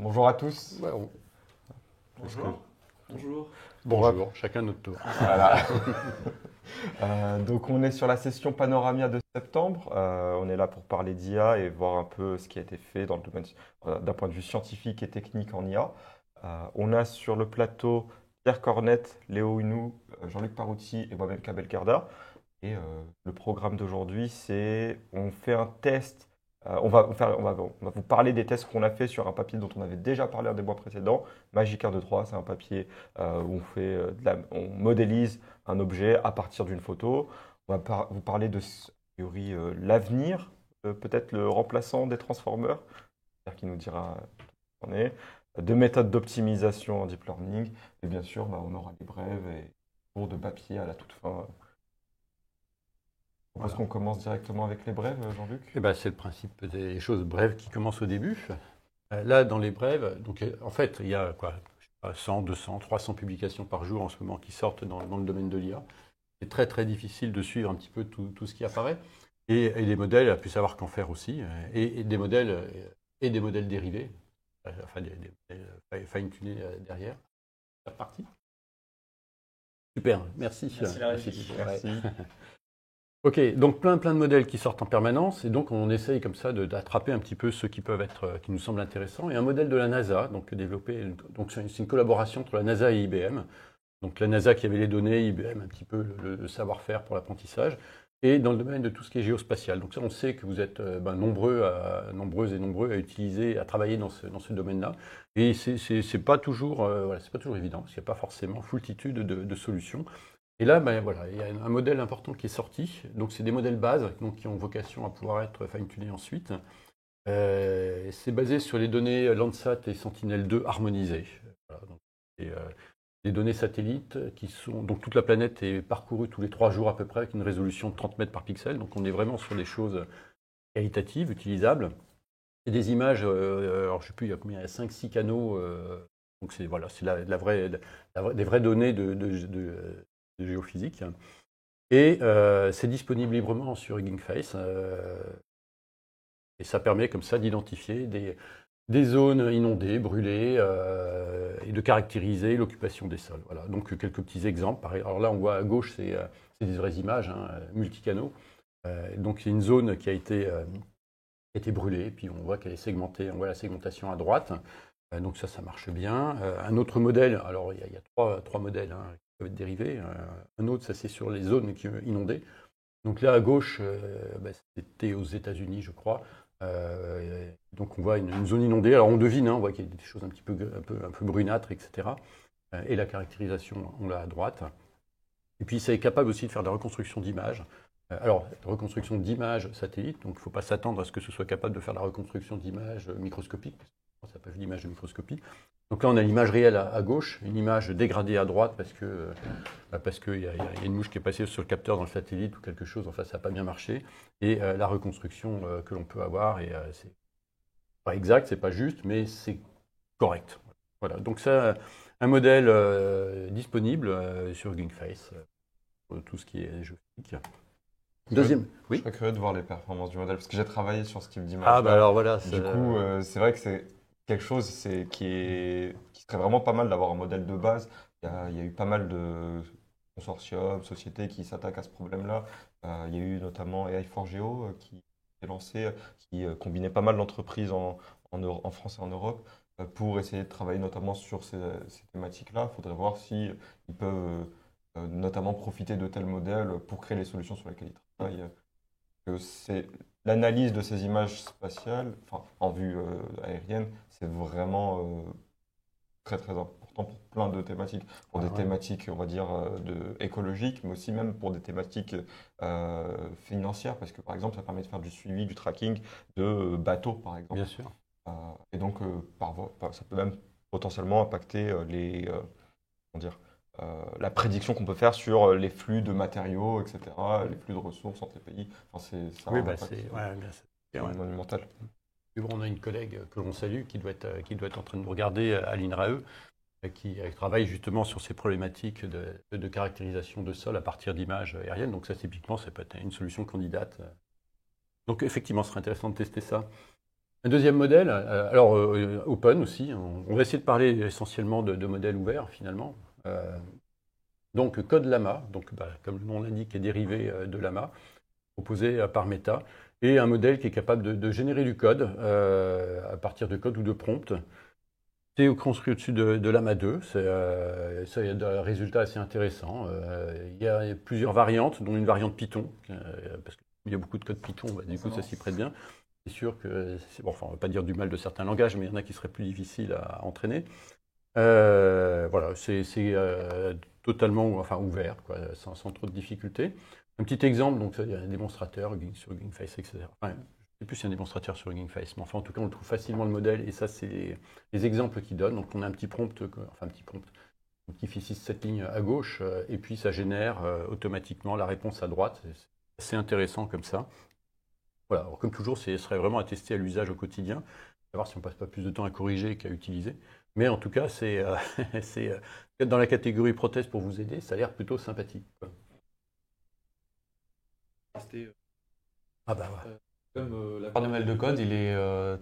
Bonjour à tous. Ouais, Bonjour. Bonjour. bonjour, chacun notre tour. Voilà. Donc on est sur la session Panoramia de septembre. On est là pour parler d'IA et voir un peu ce qui a été fait dans le domaine d'un point de vue scientifique et technique en IA. On a sur le plateau Pierre Cornette, Léo Hunou, Jean-Luc Parouti et moi-même Kabel Kerda. Et le programme d'aujourd'hui, c'est on fait un test. On va vous parler des tests qu'on a fait sur un papier dont on avait déjà parlé un des mois précédents. Magic R23, c'est un papier où on modélise un objet à partir d'une photo. On va vous parler de a priori, l'avenir, peut-être le remplaçant des transformers, Pierre qui nous dira où on est, de méthodes d'optimisation en deep learning. Et bien sûr, on aura les brèves et cours de papier à la toute fin. Je pense qu'on commence directement avec les brèves, Jean-Luc. Eh ben, c'est le principe des choses brèves qui commencent au début. Là, dans les brèves, donc, en fait, il y a quoi, je sais pas, 100, 200, 300 publications par jour en ce moment qui sortent dans le domaine de l'IA. C'est très très difficile de suivre un petit peu tout ce qui apparaît. Et les modèles, il a pu savoir qu'en faire aussi. Et des modèles dérivés, enfin des modèles fine-tunés derrière. C'est parti. Super, merci. Merci, la régie. Merci. Ok, donc plein de modèles qui sortent en permanence, et donc on essaye comme ça d'attraper un petit peu ceux qui peuvent être, qui nous semblent intéressants. Et un modèle de la NASA, donc développé, donc c'est une collaboration entre la NASA et IBM. Donc la NASA qui avait les données, IBM un petit peu le savoir-faire pour l'apprentissage, et dans le domaine de tout ce qui est géospatial. Donc ça, on sait que vous êtes nombreuses et nombreux à utiliser, à travailler dans ce domaine-là. Et c'est pas toujours, voilà, c'est pas toujours évident, parce qu'il n'y a pas forcément foultitude de solutions. Et là, voilà, il y a un modèle important qui est sorti. Donc, c'est des modèles bases donc, qui ont vocation à pouvoir être fine-tunés ensuite. C'est basé sur les données Landsat et Sentinel-2 harmonisées. Voilà, donc, des données satellites qui sont. Donc, toute la planète est parcourue tous les 3 jours à peu près avec une résolution de 30 mètres par pixel. Donc, on est vraiment sur des choses qualitatives, utilisables. Et des images, alors je ne sais plus, il y a combien, il y a 5-6 canaux. Donc, c'est voilà, des vraies données de géophysique. Et c'est disponible librement sur Hugging Face. Et ça permet comme ça d'identifier des zones inondées, brûlées, et de caractériser l'occupation des sols. Voilà. Donc quelques petits exemples. Alors là, on voit à gauche, c'est des vraies images, multicanaux. Donc c'est une zone qui a été brûlée, puis on voit qu'elle est segmentée. On voit la segmentation à droite. Donc ça marche bien. Un autre modèle, alors il y a trois modèles qui peuvent être dérivés. Un autre, ça c'est sur les zones inondées. Donc là à gauche, c'était aux États-Unis, je crois. Donc on voit une zone inondée. Alors on devine, on voit qu'il y a des choses un peu brunâtres, etc. Et la caractérisation, on l'a à droite. Et puis c'est capable aussi de faire de la reconstruction d'images. Alors, reconstruction d'images satellites, donc il ne faut pas s'attendre à ce que ce soit capable de faire la reconstruction d'images microscopiques. Ça s'appelle l'image de microscopie. Donc là, on a l'image réelle à gauche, une image dégradée à droite parce qu'il y a une mouche qui est passée sur le capteur dans le satellite ou quelque chose, enfin ça n'a pas bien marché. Et la reconstruction que l'on peut avoir, et c'est pas exact, c'est pas juste, mais c'est correct. Voilà, donc ça, un modèle disponible sur Hugging Face, pour tout ce qui est géophysique. Deuxième, Je serais curieux de voir les performances du modèle parce que j'ai travaillé sur ce type d'image. Ah bah alors voilà. Du coup, c'est vrai que c'est quelque chose qui serait vraiment pas mal d'avoir un modèle de base. Il y a eu pas mal de consortiums, sociétés qui s'attaquent à ce problème-là. Il y a eu notamment AI4Geo qui s'est lancé, qui combinait pas mal d'entreprises en France et en Europe pour essayer de travailler notamment sur ces thématiques-là. Il faudrait voir si ils peuvent notamment profiter de tels modèles pour créer les solutions sur lesquelles ils travaillent. C'est l'analyse de ces images spatiales, enfin en vue aérienne, c'est vraiment très très important pour plein de thématiques, pour des thématiques on va dire écologiques, mais aussi même pour des thématiques financières, parce que par exemple ça permet de faire du suivi, du tracking de bateaux par exemple. Bien sûr. Et donc ça peut même potentiellement impacter comment dire, la prédiction qu'on peut faire sur les flux de matériaux, etc., les flux de ressources entre les pays. Enfin, ça a Oui, un impact c'est monumental. Puis bon, on a une collègue que l'on salue qui doit être en train de nous regarder à l'INRAE, qui travaille justement sur ces problématiques de caractérisation de sol à partir d'images aériennes. Donc ça, typiquement, ça peut être une solution candidate. Donc effectivement, ce serait intéressant de tester ça. Un deuxième modèle, open aussi. On va essayer de parler essentiellement de modèles ouverts finalement. Donc Code Llama, comme le nom l'indique, est dérivé de Llama, proposé par Meta, et un modèle qui est capable de générer du code à partir de code ou de prompt. C'est construit au-dessus de Llama 2, ça, il y a des résultats assez intéressants. Il y a plusieurs variantes, dont une variante Python, parce qu'il y a beaucoup de code Python, du coup ça s'y prête bien. C'est sûr que, on ne va pas dire du mal de certains langages, mais il y en a qui seraient plus difficiles à entraîner. Voilà, c'est totalement ouvert, quoi, sans trop de difficultés. Un petit exemple, donc il y a un démonstrateur sur Hugging Face, etc. Enfin, je ne sais plus si c'est un démonstrateur sur Hugging Face, mais enfin, en tout cas, on le trouve facilement le modèle, et ça, c'est les exemples qu'il donne. Donc, on a un petit prompt, qui fait 6-7 lignes à gauche, et puis ça génère automatiquement la réponse à droite. C'est assez intéressant comme ça. Voilà, alors, comme toujours, ce serait vraiment à tester à l'usage au quotidien, savoir si on ne passe pas plus de temps à corriger qu'à utiliser. Mais en tout cas, c'est dans la catégorie prothèse pour vous aider, ça a l'air plutôt sympathique, quoi. Ah bah ouais. Comme la part de mail de code, il est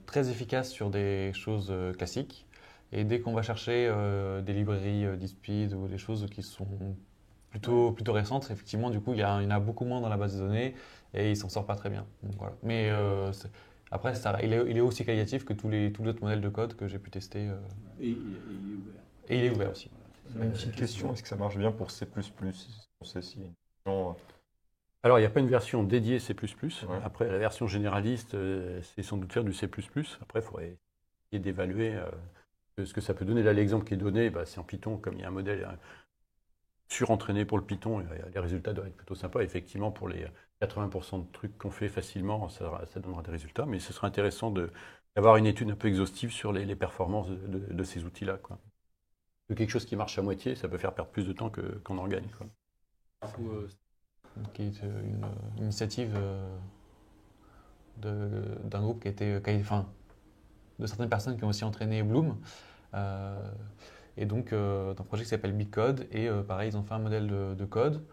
très efficace sur des choses classiques. Et dès qu'on va chercher des librairies DeepSpeed ou des choses qui sont plutôt récentes, effectivement, du coup, il y en a beaucoup moins dans la base de données et il s'en sort pas très bien. Donc, voilà. Mais après, il est aussi qualitatif que tous les autres modèles de code que j'ai pu tester. Et il est ouvert. Et il est ouvert aussi. Une petite question, est-ce que ça marche bien pour C++? On sait si Alors, il n'y a pas une version dédiée C++. Ouais. Après, la version généraliste, c'est sans doute faire du C++. Après, il faudrait essayer d'évaluer ce que ça peut donner. Là, l'exemple qui est donné, c'est en Python, comme il y a un modèle surentraîné pour le Python, les résultats doivent être plutôt sympas. Effectivement, pour les 80% de trucs qu'on fait facilement, ça donnera des résultats. Mais ce serait intéressant d'avoir une étude un peu exhaustive sur les performances de ces outils-là, quoi. Quelque chose qui marche à moitié, ça peut faire perdre plus de temps qu'on en gagne, quoi. Qui est une initiative d'un groupe de certaines personnes qui ont aussi entraîné Bloom. Et donc, d'un projet qui s'appelle Bitcode. Et pareil, ils ont fait un modèle de code.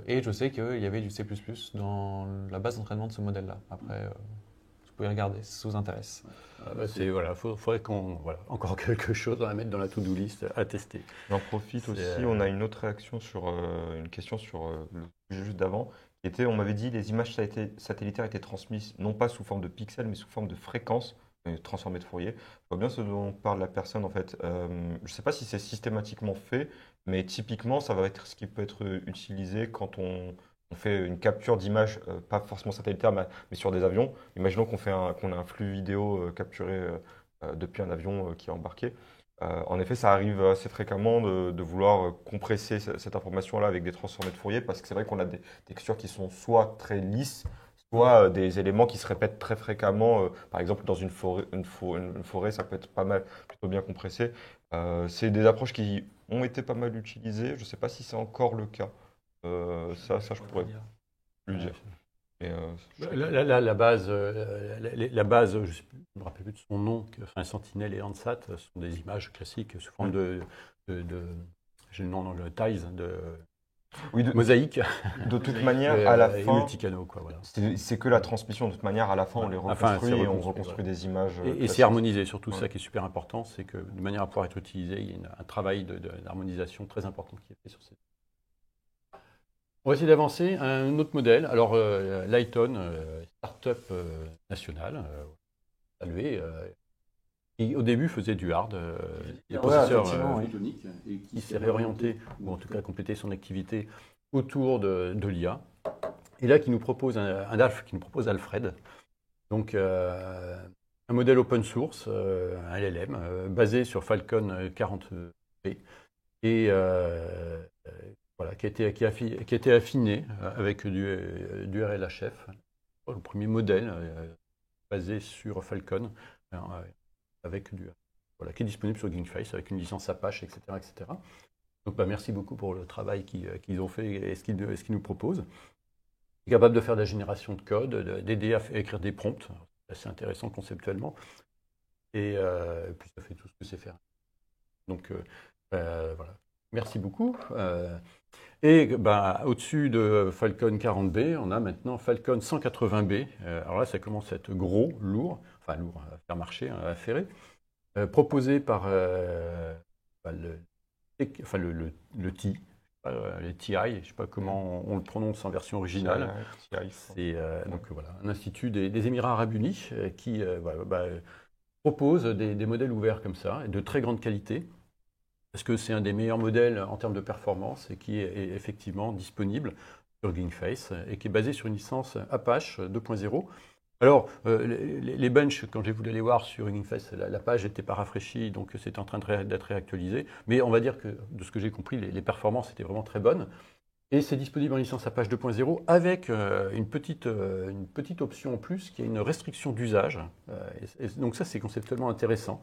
Et je sais qu'il y avait du C++ dans la base d'entraînement de ce modèle-là. Après, vous pouvez regarder si ça vous intéresse. Faudrait encore quelque chose à mettre dans la to-do list à tester. J'en profite aussi, on a une autre réaction sur une question sur le sujet juste d'avant, qui était, on m'avait dit, les images satellitaires étaient transmises non pas sous forme de pixels, mais sous forme de fréquences, transformées de Fourier. Je vois bien ce dont parle la personne en fait. Je ne sais pas si c'est systématiquement fait, mais typiquement, ça va être ce qui peut être utilisé quand on fait une capture d'image, pas forcément satellitaire, mais sur des avions. Imaginons qu'on a un flux vidéo capturé depuis un avion qui est embarqué. En effet, ça arrive assez fréquemment de vouloir compresser cette information-là avec des transformés de Fourier, parce que c'est vrai qu'on a des textures qui sont soit très lisses, soit des éléments qui se répètent très fréquemment. Par exemple, dans une forêt, ça peut être pas mal, plutôt bien compressé. C'est des approches qui ont été pas mal utilisées. Je ne sais pas si c'est encore le cas. Ça, je pourrais plus dire. Mais, la base, je ne me rappelle plus de son nom, Sentinel et Landsat, ce sont des images classiques sous forme j'ai le nom dans le tiles, mosaïque. De toute manière, à la fin, multicanaux, quoi, voilà. C'est que la transmission. De toute manière, à la fin, on les reconstruit et on reconstruit des images. Et c'est harmonisé, surtout ça qui est super important, c'est que de manière à pouvoir être utilisé, il y a un travail d'harmonisation très important qui est fait sur ces. On va essayer d'avancer à un autre modèle. Alors, Lighton, start-up nationale, saluée, qui au début faisait du hard, des processeurs photoniques, et qui s'est réorienté, ou en tout cas complété son activité autour de l'IA. Et là, qui nous propose qui nous propose Alfred. Donc, un modèle open source, un LLM, basé sur Falcon 40B. Et voilà, qui a été affiné avec du RLHF, le premier modèle basé sur Falcon, qui est disponible sur Hugging Face avec une licence Apache, etc. etc. Donc merci beaucoup pour le travail qu'ils ont fait et ce qu'ils nous proposent. Il est capable de faire de la génération de code, d'aider à écrire des prompts, c'est assez intéressant conceptuellement, et puis ça fait tout ce que c'est faire. Donc voilà. Merci beaucoup. Et au-dessus de Falcon 40B, on a maintenant Falcon 180B. Alors là, ça commence à être gros, lourd. lourd à faire marcher, à ferrer, proposé par le TI, les TI, je ne sais pas comment on le prononce en version originale. C'est donc voilà, un institut des Émirats Arabes Unis qui propose des modèles ouverts comme ça, de très grande qualité, parce que c'est un des meilleurs modèles en termes de performance et qui est effectivement disponible sur Hugging Face et qui est basé sur une licence Apache 2.0. Alors, les benches, quand j'ai voulu aller voir sur Hugging Face, la page n'était pas rafraîchie, donc c'est en train d'être réactualisé. Mais on va dire que, de ce que j'ai compris, les performances étaient vraiment très bonnes. Et c'est disponible en licence Apache 2.0 avec une petite option en plus qui est une restriction d'usage. Donc ça, c'est conceptuellement intéressant.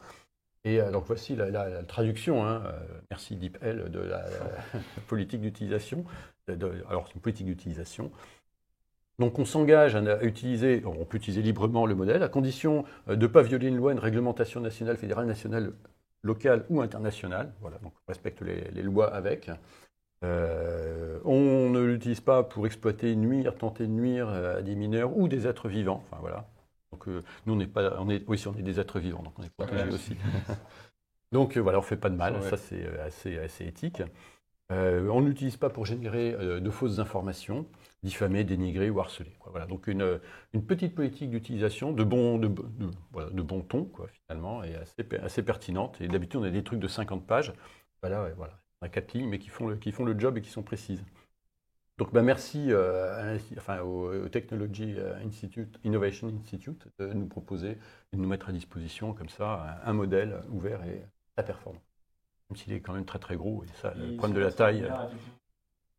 Et donc voici la traduction, merci DeepL, de la politique d'utilisation. Alors c'est une politique d'utilisation. Donc on s'engage à utiliser, on peut utiliser librement le modèle, à condition de ne pas violer une loi, une réglementation nationale, fédérale, nationale, locale ou internationale. Voilà, donc on respecte les lois avec. On ne l'utilise pas pour exploiter, nuire, tenter de nuire à des mineurs ou des êtres vivants. Enfin voilà. Donc nous on est des êtres vivants, donc on est protégés aussi. Donc voilà, on ne fait pas de mal, ça c'est assez éthique. On ne l'utilise pas pour générer de fausses informations, diffamer, dénigrer ou harceler. Voilà, donc une petite politique d'utilisation de bon ton, quoi, finalement, et assez pertinente. Et d'habitude, on a des trucs de 50 pages. Voilà, on a 4 lignes, mais qui font le job et qui sont précises. Donc merci au Technology Institute, Innovation Institute de nous proposer et de nous mettre à disposition comme ça un modèle ouvert et très performant. Même s'il est quand même très très gros, et ça, le problème de la taille,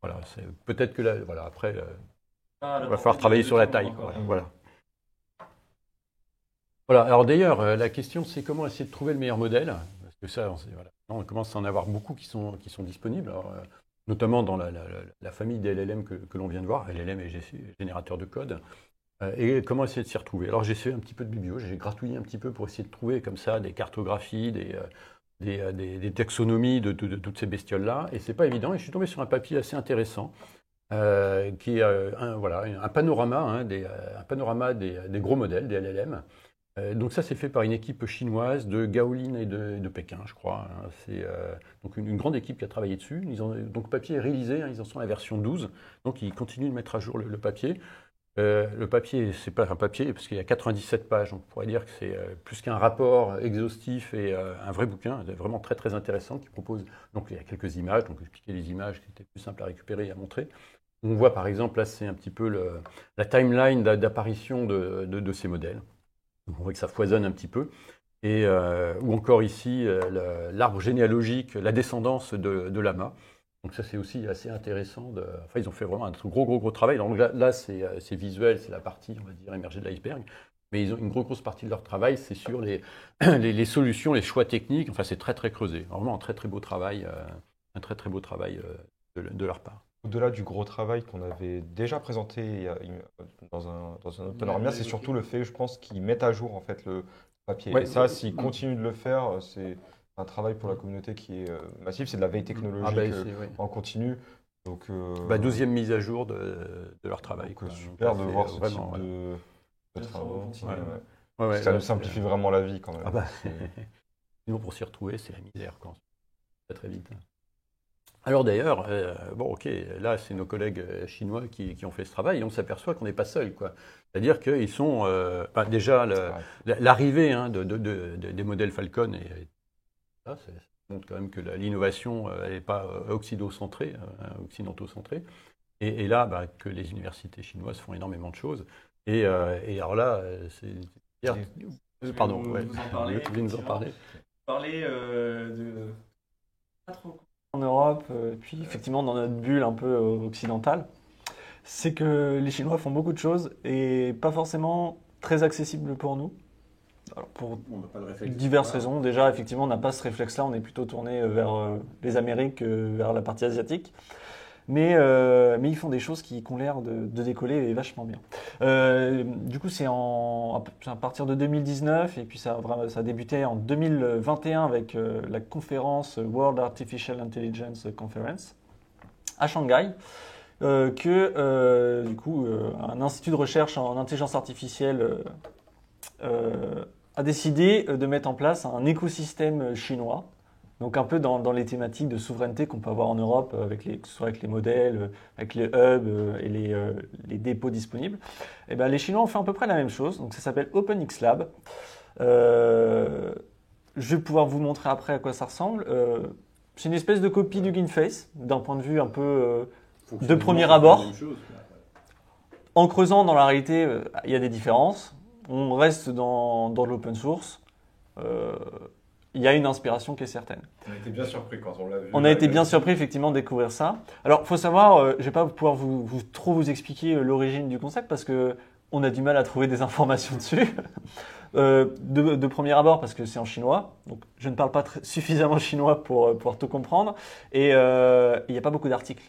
voilà, peut-être que là, voilà, après, il va falloir travailler sur la taille. Voilà. Alors d'ailleurs, la question c'est comment essayer de trouver le meilleur modèle, parce que ça, on commence à en avoir beaucoup qui sont disponibles, alors, notamment dans la famille des LLM que l'on vient de voir, LLM et générateur de code. Et comment essayer de s'y retrouver. Alors j'ai fait un petit peu de biblio, j'ai gratouillé un petit peu pour essayer de trouver comme ça des cartographies, des taxonomies de toutes ces bestioles-là, et c'est pas évident. Et je suis tombé sur un papier assez intéressant, qui est un panorama, des gros modèles, des LLM. Donc ça, c'est fait par une équipe chinoise de Gaolin et de Pékin, je crois. C'est donc une grande équipe qui a travaillé dessus. Donc le papier est réalisé, ils en sont à la version 12, donc ils continuent de mettre à jour le papier. Le papier, c'est pas un papier parce qu'il y a 97 pages, donc on pourrait dire que c'est plus qu'un rapport exhaustif et un vrai bouquin, vraiment très très intéressant, qui propose, donc il y a quelques images, donc expliquer les images qui étaient plus simples à récupérer et à montrer. On voit par exemple, là c'est un petit peu la timeline d'apparition de ces modèles. Donc on voit que ça foisonne un petit peu. Ou encore ici, l'arbre généalogique, la descendance de Lama. Donc ça, c'est aussi assez intéressant. Ils ont fait vraiment un gros travail. Donc là c'est visuel, c'est la partie, on va dire, émergée de l'iceberg. Mais ils ont une grosse partie de leur travail, c'est sur les solutions, les choix techniques. Enfin, c'est très creusé. Vraiment un très beau travail, de leur part. Au-delà du gros travail qu'on avait déjà présenté dans un autre panorama, c'est surtout le fait, je pense, qu'ils mettent à jour en fait le papier. Ouais, et ça, s'ils continuent de le faire, c'est un travail pour la communauté qui est massif. C'est de la veille technologique en continu. Donc, 12e mise à jour de leur travail. Donc, super de voir ce vraiment, type de travaux. Ouais, ça nous simplifie vraiment la vie quand même. Sinon, pour s'y retrouver, c'est la misère quand très vite. Alors d'ailleurs, là c'est nos collègues chinois qui ont fait ce travail et on s'aperçoit qu'on n'est pas seul, quoi. C'est-à-dire qu'ils sont déjà l'arrivée des modèles Falcon ça montre quand même que l'innovation n'est pas occidentaux-centrée. Et là, que les universités chinoises font énormément de choses. Et alors là, c'est... Pardon, vous voulez nous en parler. Parler de pas trop en Europe, puis effectivement dans notre bulle un peu occidentale, c'est que les Chinois font beaucoup de choses et pas forcément très accessibles pour nous. Alors pour diverses raisons. Déjà, effectivement, on n'a pas ce réflexe-là, on est plutôt tourné vers les Amériques, vers la partie asiatique. Mais ils font des choses qui ont l'air de décoller et vachement bien. Du coup, c'est à partir de 2019 et puis ça a débuté en 2021 avec la conférence World Artificial Intelligence Conference à Shanghai, un institut de recherche en intelligence artificielle a décidé de mettre en place un écosystème chinois. Donc un peu dans les thématiques de souveraineté qu'on peut avoir en Europe, que ce soit avec les modèles, avec les hubs et les dépôts disponibles. Et ben, les Chinois ont fait à peu près la même chose. Donc ça s'appelle OpenXLab. Je vais pouvoir vous montrer après à quoi ça ressemble. C'est une espèce de copie du GainFace, d'un point de vue un peu de premier abord. En creusant dans la réalité, il y a des différences. On reste dans l'open source. Il y a une inspiration qui est certaine. On a été bien surpris quand on l'a vu. On a été bien surpris effectivement de découvrir ça. Alors, il faut savoir, je ne vais pas pouvoir trop vous expliquer l'origine du concept parce qu'on a du mal à trouver des informations dessus. De premier abord parce que c'est en chinois, donc je ne parle pas suffisamment chinois pour pouvoir tout comprendre. Et il n'y a pas beaucoup d'articles.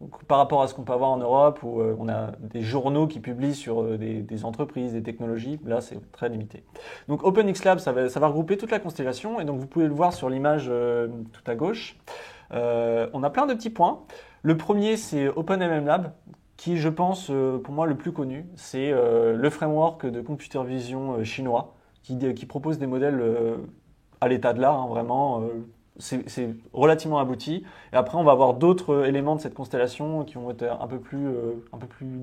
Donc, par rapport à ce qu'on peut avoir en Europe, où on a des journaux qui publient sur des entreprises, des technologies, là c'est très limité. Donc OpenXLab, ça va regrouper toute la constellation, et donc vous pouvez le voir sur l'image tout à gauche. On a plein de petits points. Le premier, c'est OpenMMLab, qui je pense, pour moi, le plus connu. C'est le framework de computer vision chinois, qui propose des modèles à l'état de l'art, hein, vraiment. C'est relativement abouti. Et après, on va avoir d'autres éléments de cette constellation qui vont être un peu plus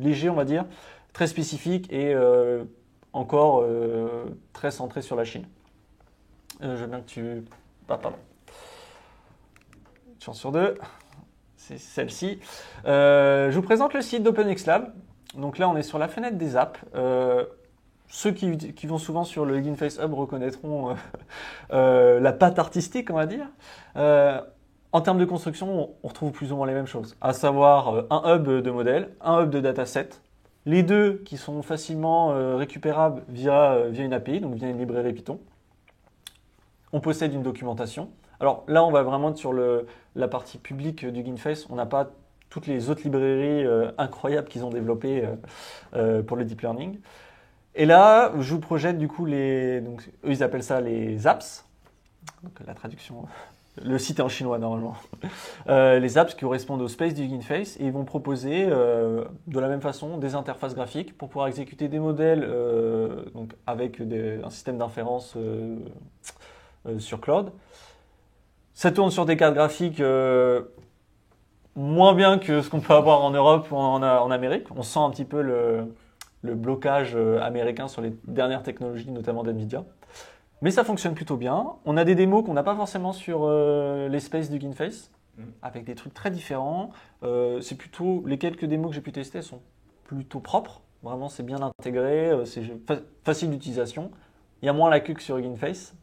légers, on va dire, très spécifiques et encore très centrés sur la Chine. Je veux bien que tu... Ah, pardon. Chance sur deux. C'est celle-ci. Je vous présente le site d'OpenXLab. Donc là, on est sur la fenêtre des apps. Ceux qui vont souvent sur le GainFace Hub reconnaîtront la patte artistique, on va dire. En termes de construction, on retrouve plus ou moins les mêmes choses, à savoir un hub de modèle, un hub de dataset, les deux qui sont facilement récupérables via une API, donc via une librairie Python. On possède une documentation. Alors là, on va vraiment être sur la partie publique du GainFace. On n'a pas toutes les autres librairies incroyables qu'ils ont développées pour le deep learning. Et là, je vous projette du coup donc eux ils appellent ça les apps. Donc la traduction, le site est en chinois normalement. Les apps qui correspondent au space du GainFace et ils vont proposer de la même façon des interfaces graphiques pour pouvoir exécuter des modèles donc avec un système d'inférence sur cloud. Ça tourne sur des cartes graphiques moins bien que ce qu'on peut avoir en Europe ou en Amérique. On sent un petit peu le blocage américain sur les dernières technologies, notamment d'NVIDIA. Mais ça fonctionne plutôt bien. On a des démos qu'on n'a pas forcément sur les spaces du GainFace, avec des trucs très différents. C'est plutôt, les quelques démos que j'ai pu tester sont plutôt propres. Vraiment, c'est bien intégré, c'est facile d'utilisation. Il y a moins la queue que sur GainFace,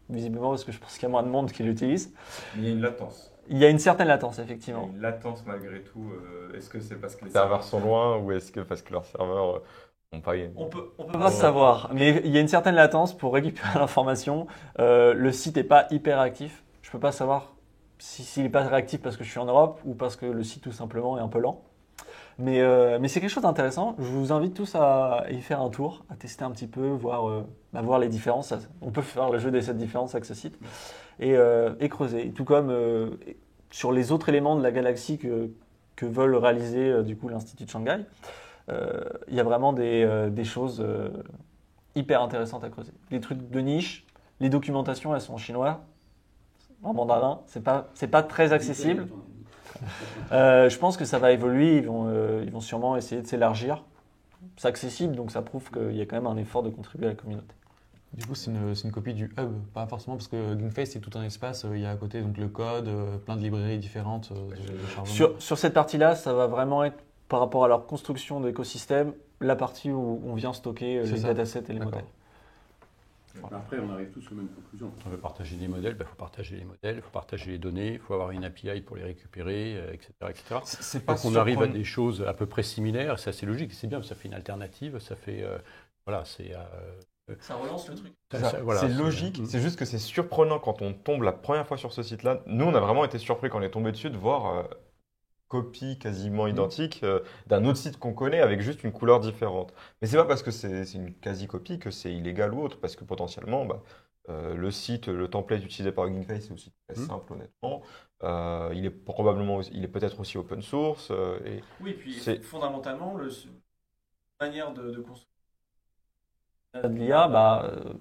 visiblement parce que je pense qu'il y a moins de monde qui l'utilise. Il y a une latence. Il y a une certaine latence, effectivement. Il y a une latence malgré tout. Est-ce que c'est parce que les serveurs sont loin ou est-ce que parce que leurs serveurs n'ont pas... On peut pas savoir, mais il y a une certaine latence pour récupérer l'information. Le site n'est pas hyper actif. Je ne peux pas savoir s'il n'est pas réactif parce que je suis en Europe ou parce que le site tout simplement est un peu lent. Mais c'est quelque chose d'intéressant. Je vous invite tous à y faire un tour, à tester un petit peu, voir les différences. On peut faire le jeu des 7 différences avec ce site et creuser. Tout comme sur les autres éléments de la galaxie que veulent réaliser du coup l'Institut de Shanghai, il y a vraiment des choses hyper intéressantes à creuser. Les trucs de niche, les documentations, elles sont en chinois, en mandarin. C'est pas très accessible. Je pense que ça va évoluer, ils vont sûrement essayer de s'élargir. C'est accessible, donc ça prouve qu'il y a quand même un effort de contribuer à la communauté. Du coup, c'est une copie du hub, pas forcément parce que GainFace c'est tout un espace, il y a à côté donc le code, plein de librairies différentes de chargement. Sur cette partie-là, ça va vraiment être par rapport à leur construction d'écosystème, la partie où on vient stocker les datasets et les modèles. Voilà. Après, on arrive tous aux mêmes conclusions. On veut partager des modèles, il faut partager les modèles, il faut partager les données, il faut avoir une API pour les récupérer, etc. etc. C'est pas Donc on arrive à des choses à peu près similaires, c'est assez logique, c'est bien, ça fait une alternative, ça fait... voilà, c'est... ça relance le truc. C'est logique, c'est juste que c'est surprenant quand on tombe la première fois sur ce site-là. Nous, on a vraiment été surpris quand on est tombé dessus de voir copie quasiment identique d'un autre site qu'on connaît avec juste une couleur différente. Mais c'est pas parce que c'est une quasi-copie que c'est illégal ou autre, parce que potentiellement, le site, le template utilisé par GainFace est aussi très simple, honnêtement. Il est peut-être aussi open source. Oui, puis fondamentalement, la manière de construire De l'IA,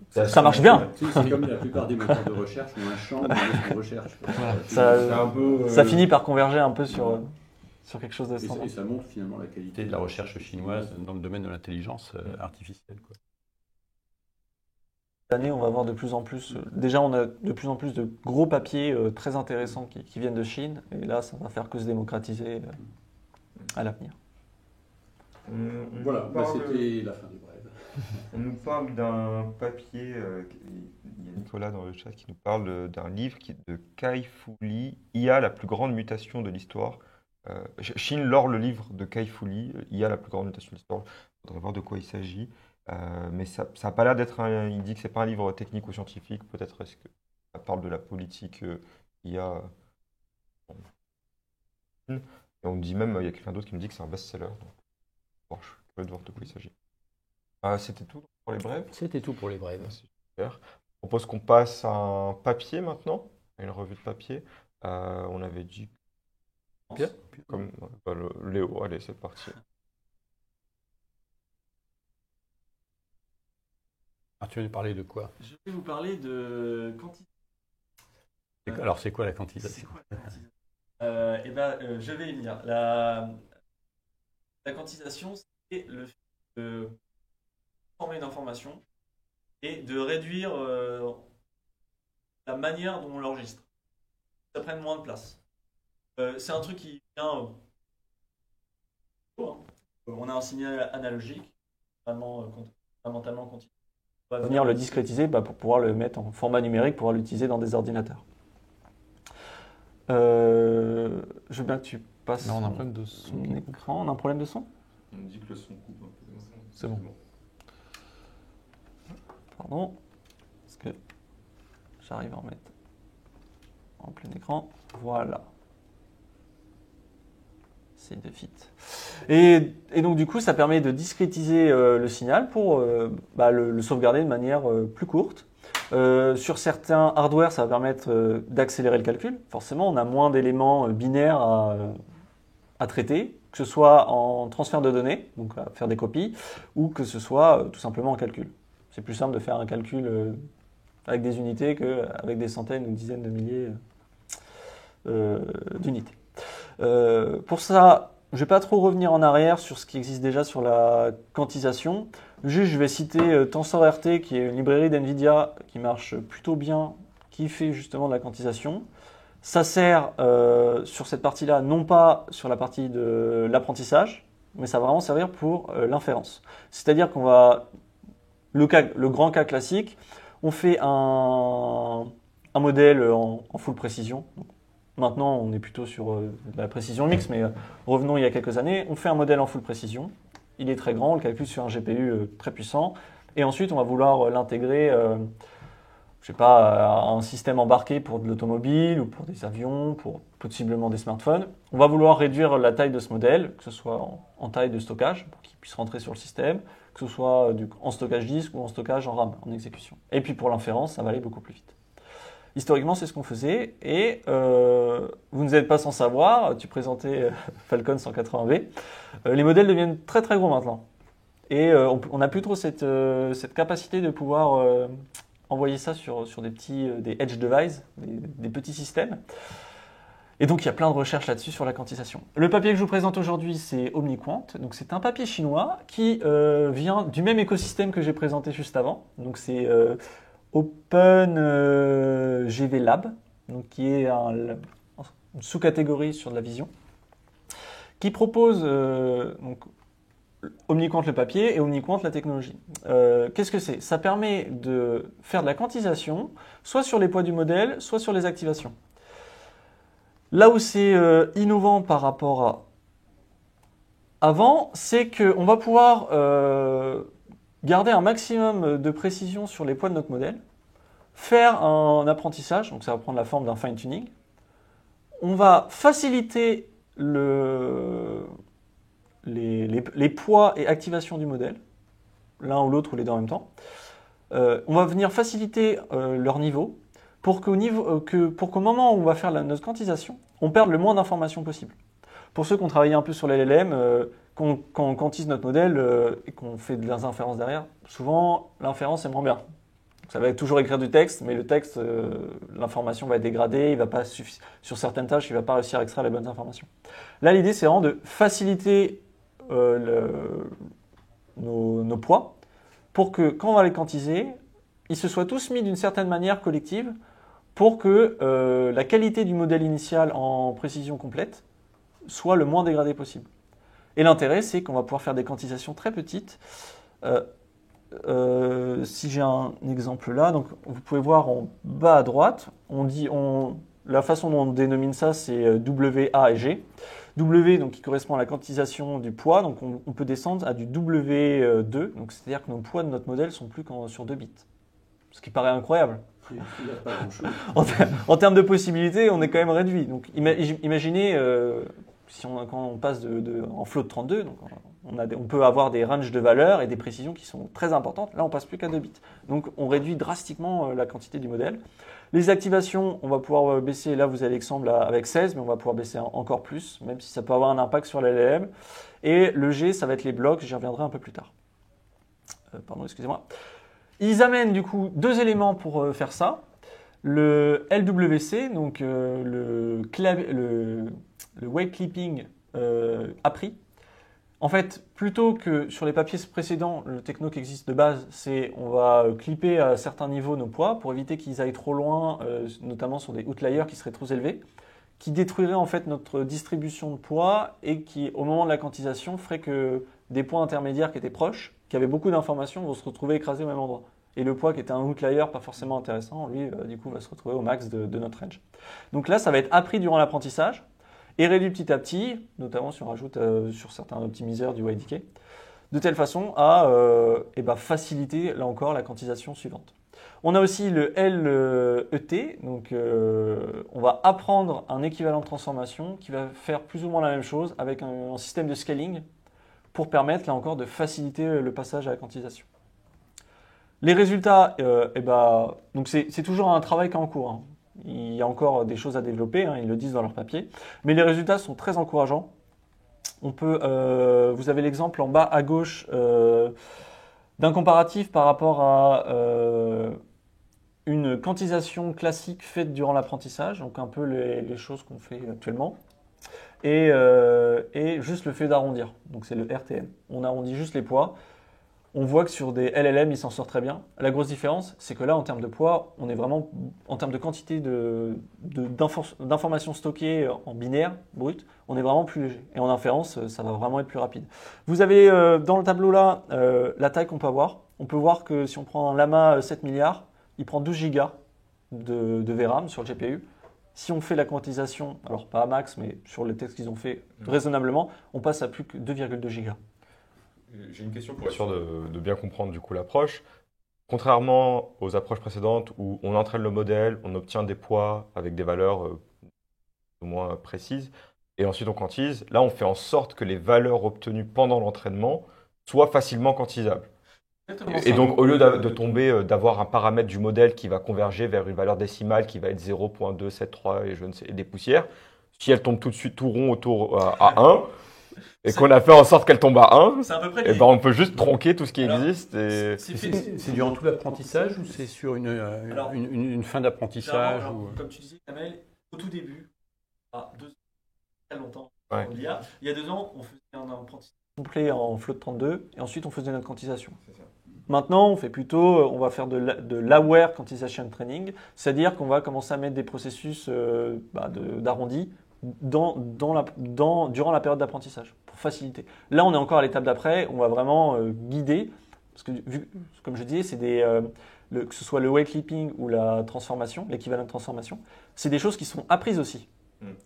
ça marche bien. C'est comme la plupart des moteurs de recherche ont un champ dans ce qu'on recherche. Voilà. Ça finit par converger un peu sur quelque chose de standard. Et ça montre finalement la qualité de la recherche chinoise dans le domaine de l'intelligence artificielle, quoi. Cette année, on va avoir de plus en plus. Déjà, on a de plus en plus de gros papiers très intéressants qui viennent de Chine. Et là, ça va faire que se démocratiser à l'avenir. Voilà, c'était la fin du brève. On nous parle d'un papier, il y a Nicolas dans le chat qui nous parle d'un livre de Kai Fu Lee, IA, la plus grande mutation de l'histoire. Chine lore le livre de Kai Fu Lee, IA, la plus grande mutation de l'histoire. Il faudrait voir de quoi il s'agit. Mais ça n'a pas l'air d'être il dit que c'est pas un livre technique ou scientifique. Peut-être est-ce que ça parle de la politique IA. Et on me dit même, il y a quelqu'un d'autre qui me dit que c'est un best-seller. Donc, bon, je suis curieux de voir de quoi il s'agit. C'était tout pour les brèves. C'était tout pour les brèves. Super. Je propose qu'on passe à un papier maintenant, à une revue de papier. On avait dit. Pierre Comme Léo, allez, c'est parti. Tu veux nous parler de quoi? Je vais vous parler de quantité. Alors, c'est quoi la quantisation? Je vais y venir. La quantisation, c'est le fait de former une information et de réduire la manière dont on l'enregistre. Ça prenne moins de place. C'est un truc qui vient. On a un signal analogique, fondamentalement continu. On va venir le discrétiser pour pouvoir le mettre en format numérique, pouvoir l'utiliser dans des ordinateurs. Je veux bien que tu passes. Là, on a un problème de son. Écran. On a un problème de son? On me dit que le son coupe un peu. C'est bon. Pardon. Est-ce que j'arrive à en mettre en plein écran? Voilà. C'est de fit. Et donc du coup, ça permet de discrétiser le signal pour le sauvegarder de manière plus courte. Sur certains hardware, ça va permettre d'accélérer le calcul. Forcément, on a moins d'éléments binaires à traiter, que ce soit en transfert de données, donc à faire des copies, ou que ce soit tout simplement en calcul. C'est plus simple de faire un calcul avec des unités qu'avec des centaines ou dizaines de milliers d'unités. Pour ça, je ne vais pas trop revenir en arrière sur ce qui existe déjà sur la quantisation. Juste, je vais citer TensorRT, qui est une librairie d'NVIDIA qui marche plutôt bien, qui fait justement de la quantisation. Ça sert sur cette partie-là, non pas sur la partie de l'apprentissage, mais ça va vraiment servir pour l'inférence. C'est-à-dire qu'on va, le grand cas classique, on fait un modèle en full précision. Donc, maintenant, on est plutôt sur de la précision mixte, mais revenons il y a quelques années, on fait un modèle en full précision. Il est très grand, on le calcule sur un GPU très puissant, et ensuite on va vouloir l'intégrer, à un système embarqué pour de l'automobile ou pour des avions, pour possiblement des smartphones. On va vouloir réduire la taille de ce modèle, que ce soit en taille de stockage, pour qu'il puisse rentrer sur le système, que ce soit en stockage disque ou en stockage en RAM, en exécution. Et puis pour l'inférence, ça va aller beaucoup plus vite. Historiquement, c'est ce qu'on faisait, et vous n'êtes pas sans savoir, tu présentais Falcon 180V, les modèles deviennent très très gros maintenant. Et on n'a plus trop cette capacité de pouvoir envoyer ça sur des edge devices, des petits systèmes. Et donc il y a plein de recherches là-dessus sur la quantisation. Le papier que je vous présente aujourd'hui, c'est OmniQuant. Donc c'est un papier chinois qui vient du même écosystème que j'ai présenté juste avant. Donc c'est OpenGV Lab, donc qui est une sous-catégorie sur de la vision, qui propose OmniQuant le papier et OmniQuant la technologie. Qu'est-ce que c'est? Ça permet de faire de la quantisation, soit sur les poids du modèle, soit sur les activations. Là où c'est innovant par rapport à avant, c'est qu'on va pouvoir garder un maximum de précision sur les poids de notre modèle, faire un apprentissage, donc ça va prendre la forme d'un fine-tuning. On va faciliter les poids et activations du modèle, l'un ou l'autre ou les deux en même temps. On va venir faciliter leur niveau pour qu'au moment où on va faire notre quantisation, on perde le moins d'informations possible. Pour ceux qui ont travaillé un peu sur l'LLM, quand on quantise notre modèle et qu'on fait de l'inférence derrière, souvent l'inférence est moins bien. Ça va être toujours écrire du texte, mais le texte, l'information va être dégradée, il va pas sur certaines tâches, il ne va pas réussir à extraire les bonnes informations. Là, l'idée, c'est vraiment de faciliter nos poids pour que quand on va les quantiser, ils se soient tous mis d'une certaine manière collective pour que la qualité du modèle initial en précision complète soit le moins dégradée possible. Et l'intérêt, c'est qu'on va pouvoir faire des quantisations très petites. Si j'ai un exemple là, donc vous pouvez voir en bas à droite, la façon dont on dénomine ça, c'est W, A et G. W, donc, qui correspond à la quantisation du poids, donc on peut descendre à du W2, donc c'est-à-dire que nos poids de notre modèle sont plus sur 2 bits. Ce qui paraît incroyable. Il n'y a pas grand-chose. En termes de possibilités, on est quand même réduit. Donc imaginez, quand on passe en float de 32, donc on peut avoir des ranges de valeurs et des précisions qui sont très importantes. Là, on passe plus qu'à 2 bits. Donc on réduit drastiquement la quantité du modèle. Les activations, on va pouvoir baisser, là vous avez l'exemple avec 16, mais on va pouvoir baisser encore plus, même si ça peut avoir un impact sur l'LLM. Et le G, ça va être les blocs, j'y reviendrai un peu plus tard. Pardon, excusez-moi. Ils amènent du coup 2 éléments pour faire ça. Le LWC, donc le weight clipping appris. En fait, plutôt que sur les papiers précédents, le techno qui existe de base, c'est on va clipper à certains niveaux nos poids pour éviter qu'ils aillent trop loin, notamment sur des outliers qui seraient trop élevés, qui détruiraient en fait notre distribution de poids et qui, au moment de la quantisation, ferait que des points intermédiaires qui étaient proches, qui avaient beaucoup d'informations, vont se retrouver écrasés au même endroit. Et le poids qui était un outlier pas forcément intéressant, lui, du coup, va se retrouver au max de notre range. Donc là, ça va être appris durant l'apprentissage et réduit petit à petit, notamment si on rajoute sur certains optimiseurs du YDK, de telle façon à faciliter, là encore, la quantisation suivante. On a aussi le LET, donc on va apprendre un équivalent de transformation qui va faire plus ou moins la même chose avec un système de scaling pour permettre, là encore, de faciliter le passage à la quantisation. Les résultats, donc c'est toujours un travail qui est en cours. Hein. Il y a encore des choses à développer, hein, ils le disent dans leur papier, mais les résultats sont très encourageants. Vous avez l'exemple en bas à gauche d'un comparatif par rapport à une quantisation classique faite durant l'apprentissage, donc un peu les choses qu'on fait actuellement, et juste le fait d'arrondir, donc c'est le RTM. On arrondit juste les poids. On voit que sur des LLM, ils s'en sortent très bien. La grosse différence, c'est que là, en termes de poids, on est vraiment, en termes de quantité d'informations stockées en binaire, brut, on est vraiment plus léger. Et en inférence, ça va vraiment être plus rapide. Vous avez dans le tableau là, la taille qu'on peut avoir. On peut voir que si on prend un Llama 7 milliards, il prend 12 gigas de VRAM sur le GPU. Si on fait la quantisation, alors pas à max, mais sur les textes qu'ils ont fait raisonnablement, on passe à plus que 2,2 gigas. J'ai une question pour être sûr de bien comprendre du coup l'approche. Contrairement aux approches précédentes où on entraîne le modèle, on obtient des poids avec des valeurs moins précises et ensuite on quantise, là on fait en sorte que les valeurs obtenues pendant l'entraînement soient facilement quantisables. Et donc au lieu d'avoir un paramètre du modèle qui va converger vers une valeur décimale qui va être 0,273 et je ne sais, et des poussières, si elle tombe tout de suite tout rond autour à 1, et qu'on a fait en sorte qu'elle tombe à 1, et on peut juste tronquer tout ce qui existe. Et... C'est durant tout l'apprentissage ou c'est sur une fin d'apprentissage Comme tu disais, Kamel, au tout début, très longtemps, ouais. Il y a 2 ans, on faisait un apprentissage complet en float 32 et ensuite on faisait notre quantisation. Maintenant, on va faire de l'aware quantization training, c'est-à-dire qu'on va commencer à mettre des processus d'arrondi durant la période d'apprentissage, pour faciliter. Là, on est encore à l'étape d'après, on va vraiment guider, parce que comme je disais, c'est que ce soit le weight clipping ou la transformation, l'équivalent de transformation, c'est des choses qui sont apprises aussi.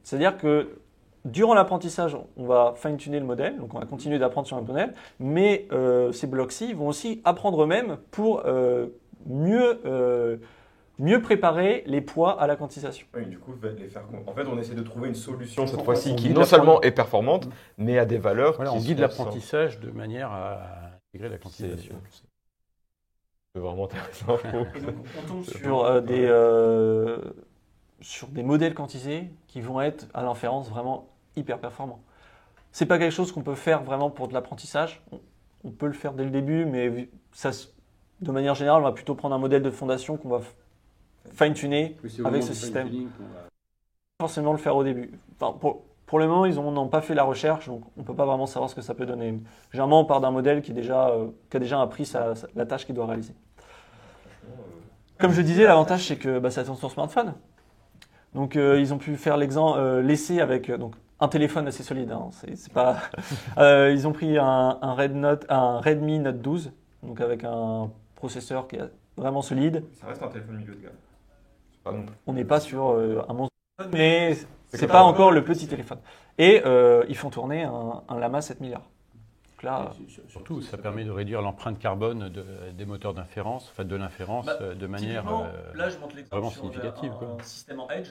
C'est-à-dire que durant l'apprentissage, on va fine-tuner le modèle, donc on va continuer d'apprendre sur un modèle, mais ces blocs-ci vont aussi apprendre eux-mêmes pour mieux préparer les poids à la quantisation. Oui, du coup, en fait, on essaie de trouver une solution cette fois-ci qui non seulement est performante, mais a des valeurs. Voilà, on guide l'apprentissage de manière à intégrer la quantisation. C'est vraiment intéressant. On tombe sur des modèles quantisés qui vont être à l'inférence vraiment hyper performants. C'est pas quelque chose qu'on peut faire vraiment pour de l'apprentissage. On peut le faire dès le début, mais de manière générale, on va plutôt prendre un modèle de fondation qu'on va fine-tuner Oui, c'est avec vraiment ce du système. fine-tuning qu'on va- Forcément le faire au début. Enfin, pour le moment, ils n'ont pas fait la recherche, donc on ne peut pas vraiment savoir ce que ça peut donner. Généralement, on part d'un modèle qui a déjà appris la tâche qu'il doit réaliser. Comme je disais, l'avantage, c'est que ça tourne sur smartphone. Donc, ils ont pu faire l'essai avec donc, un téléphone assez solide. Hein, c'est pas... ils ont pris un Redmi Note 12, donc avec un processeur qui est vraiment solide. Ça reste un téléphone milieu de gamme. C'est pas non plus. On n'est pas sur un monstre, mais c'est C'est pas pas encore le petit téléphone. Et ils font tourner un Lama 7 milliards. Donc là, Surtout, ça permet de réduire l'empreinte carbone des moteurs d'inférence, enfin de l'inférence, de manière là, je montre l'exemple vraiment sur significative, quoi. un système en Edge.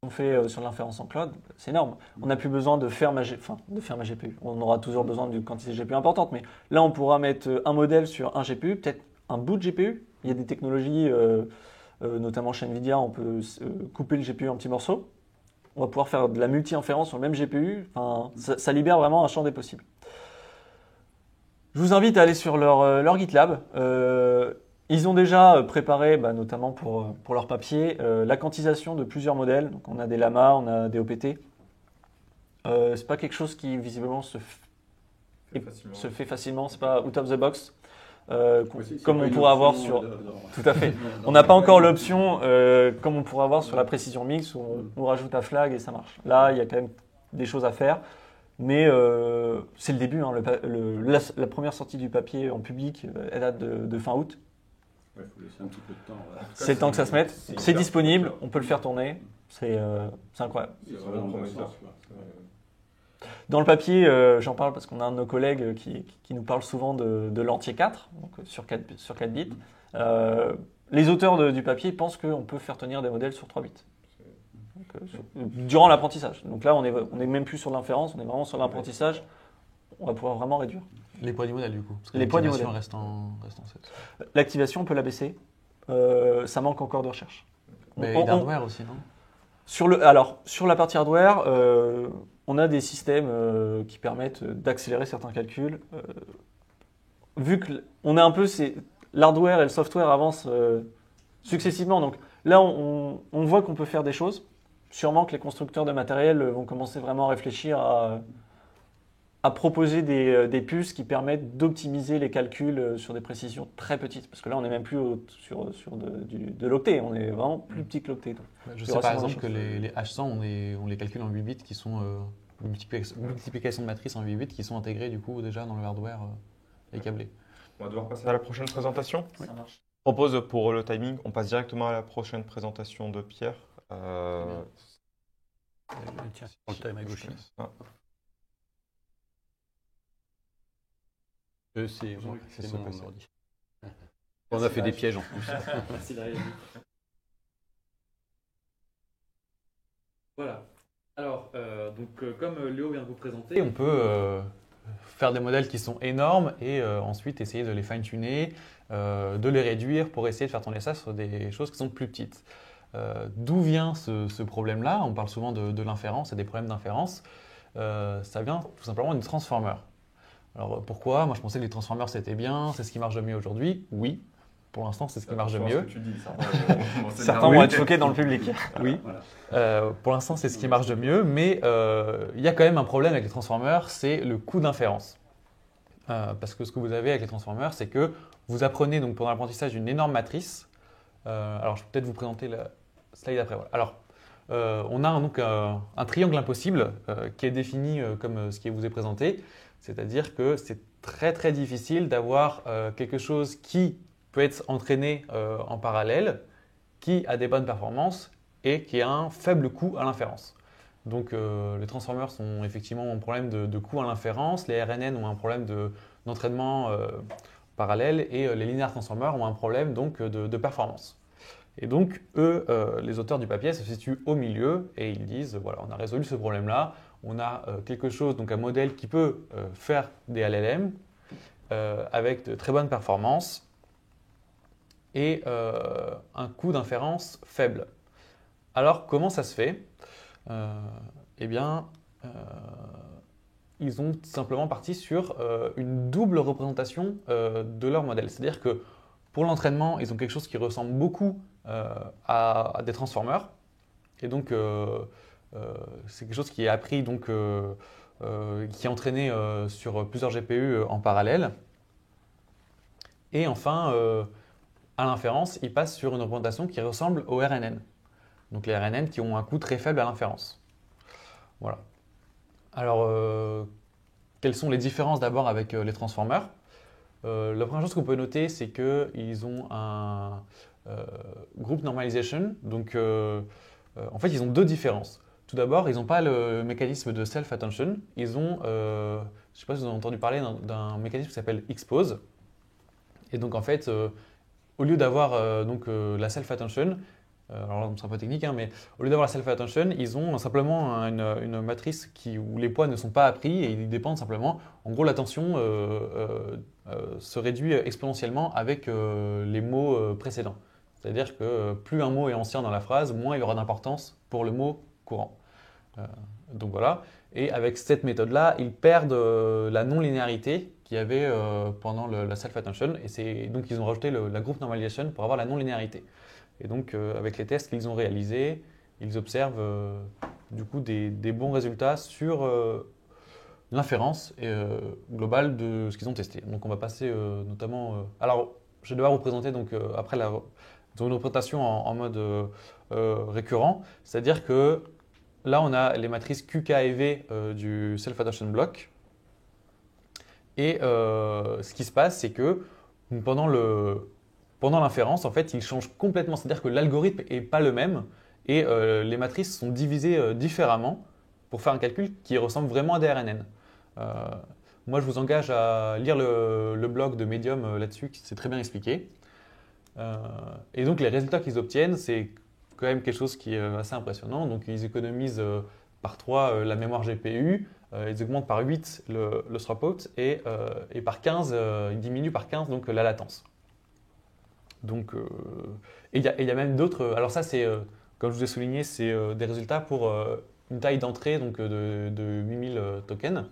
On fait sur l'inférence en cloud, c'est énorme. On n'a plus besoin de faire ma GPU. On aura toujours besoin d'une quantité de GPU importante, mais là, on pourra mettre un modèle sur un GPU, peut-être un bout de GPU. Il y a des technologies, notamment chez Nvidia, on peut couper le GPU en petits morceaux. On va pouvoir faire de la multi-inférence sur le même GPU. Enfin, ça libère vraiment un champ des possibles. Je vous invite à aller sur leur GitLab. Ils ont déjà préparé, notamment pour leur papier, la quantisation de plusieurs modèles. Donc on a des Llama, on a des OPT. C'est pas quelque chose qui visiblement se fait facilement. C'est pas out of the box. Comme on pourrait avoir sur... Tout à fait. On n'a pas encore l'option, comme on pourrait avoir sur la précision mix, où on rajoute un flag et ça marche. Là, il y a quand même des choses à faire. Mais c'est le début. Hein. La première sortie du papier en public, elle date de fin août. Il faut laisser un petit peu de temps. Voilà. C'est le temps que ça se mette. C'est disponible, on peut le faire tourner. C'est incroyable. C'est vraiment dans le sens, quoi. Dans le papier, j'en parle parce qu'on a un de nos collègues qui nous parle souvent de l'entier 4, donc sur 4 bits. Les auteurs du papier pensent qu'on peut faire tenir des modèles sur 3 bits. Donc, durant l'apprentissage. Donc là, on est même plus sur l'inférence, on est vraiment sur l'apprentissage. On va pouvoir vraiment réduire. Les poids du modèle, du coup. Parce que Les poids du l'activation modèle. reste en 7. L'activation, on peut la baisser. Ça manque encore de recherche. Mais l'hardware aussi, non? Sur la partie hardware, on a des systèmes qui permettent d'accélérer certains calculs. Vu que on est un peu, l'hardware et le software avancent successivement. Donc là, on voit qu'on peut faire des choses. Sûrement que les constructeurs de matériel vont commencer vraiment à réfléchir à proposer des puces qui permettent d'optimiser les calculs sur des précisions très petites. Parce que là, on n'est même plus sur de l'octet, on est vraiment plus petit que l'octet. Je sais par exemple que les H100, on les calcule en 8 bits qui sont multiplication de matrices en 8 bits qui sont intégrés du coup déjà dans le hardware et câblés. On va devoir passer à la prochaine présentation. Ça marche. Je propose pour le timing, on passe directement à la prochaine présentation de Pierre. Tiens, c'est pour le time à gauche. Ah, C'est moi, c'est c'est ce mon PC. ordi. On a fait des pièges en plus. Merci David. Voilà. Alors, comme Léo vient de vous présenter, on peut faire des modèles qui sont énormes et ensuite essayer de les fine-tuner, de les réduire pour essayer de faire tourner ça sur des choses qui sont plus petites. D'où vient ce problème-là? On parle souvent de l'inférence et des problèmes d'inférence. Ça vient tout simplement du transformer. Alors pourquoi? Moi je pensais que les transformers c'était bien, c'est ce qui marche le mieux aujourd'hui. Oui, pour l'instant c'est ce qui marche le mieux. Certains vont être choqués dans le public. Oui, pour l'instant c'est ce qui marche de mieux, mais il y a quand même un problème avec les transformers, c'est le coût d'inférence. Parce que ce que vous avez avec les transformers, c'est que vous apprenez donc pendant l'apprentissage une énorme matrice. Alors je peux peut-être vous présenter la slide après. Voilà. Alors on a donc un triangle impossible qui est défini comme ce qui vous est présenté. C'est-à-dire que c'est très très difficile d'avoir quelque chose qui peut être entraîné en parallèle, qui a des bonnes performances et qui a un faible coût à l'inférence. Donc les transformers ont effectivement un problème de coût à l'inférence, les RNN ont un problème d'entraînement parallèle et les linear transformers ont un problème donc de performance. Et donc eux, les auteurs du papier se situent au milieu et ils disent voilà, on a résolu ce problème-là. On a quelque chose, donc un modèle qui peut faire des LLM avec de très bonnes performances et un coût d'inférence faible. Alors, comment ça se fait? Eh bien, ils ont simplement parti sur une double représentation de leur modèle. C'est-à-dire que pour l'entraînement, ils ont quelque chose qui ressemble beaucoup à des transformers. Et donc, c'est quelque chose qui est appris, donc, qui est entraîné sur plusieurs GPU en parallèle. Et enfin, à l'inférence, ils passent sur une représentation qui ressemble au RNN. Donc les RNN qui ont un coût très faible à l'inférence. Voilà. Alors, quelles sont les différences d'abord avec les transformers? La première chose qu'on peut noter, c'est qu'ils ont un group normalization. Donc, en fait, ils ont deux différences. Tout d'abord, ils n'ont pas le mécanisme de self-attention. Ils ont, je ne sais pas si vous avez entendu parler d'un mécanisme qui s'appelle Xpose. Et donc, en fait, au lieu d'avoir la self-attention, alors là, c'est un peu technique, hein, mais au lieu d'avoir la self-attention, ils ont simplement une matrice où les poids ne sont pas appris et ils dépendent simplement. En gros, l'attention se réduit exponentiellement avec les mots précédents. C'est-à-dire que plus un mot est ancien dans la phrase, moins il aura d'importance pour le mot courant. Donc voilà. Et avec cette méthode-là, ils perdent la non-linéarité qu'il y avait pendant la self-attention. Et donc, ils ont rajouté la group normalization pour avoir la non-linéarité. Et donc, avec les tests qu'ils ont réalisés, ils observent du coup des bons résultats sur l'inférence globale de ce qu'ils ont testé. Donc, on va passer notamment. Alors, je vais devoir vous présenter donc, après une représentation en mode récurrent, c'est-à-dire que là, on a les matrices QK et V du self-attention block. Et ce qui se passe, c'est que pendant l'inférence, en fait, il change complètement. C'est-à-dire que l'algorithme n'est pas le même et les matrices sont divisées différemment pour faire un calcul qui ressemble vraiment à des RNN. Moi, je vous engage à lire le blog de Medium là-dessus, qui c'est très bien expliqué. Et donc, les résultats qu'ils obtiennent, c'est quand même quelque chose qui est assez impressionnant. Donc, ils économisent par 3 la mémoire GPU, ils augmentent par 8 le throughput et par 15, ils diminuent par 15 donc, la latence. Donc, et il y a même d'autres. Alors, ça, c'est, comme je vous ai souligné, c'est des résultats pour une taille d'entrée donc, de 8000 tokens.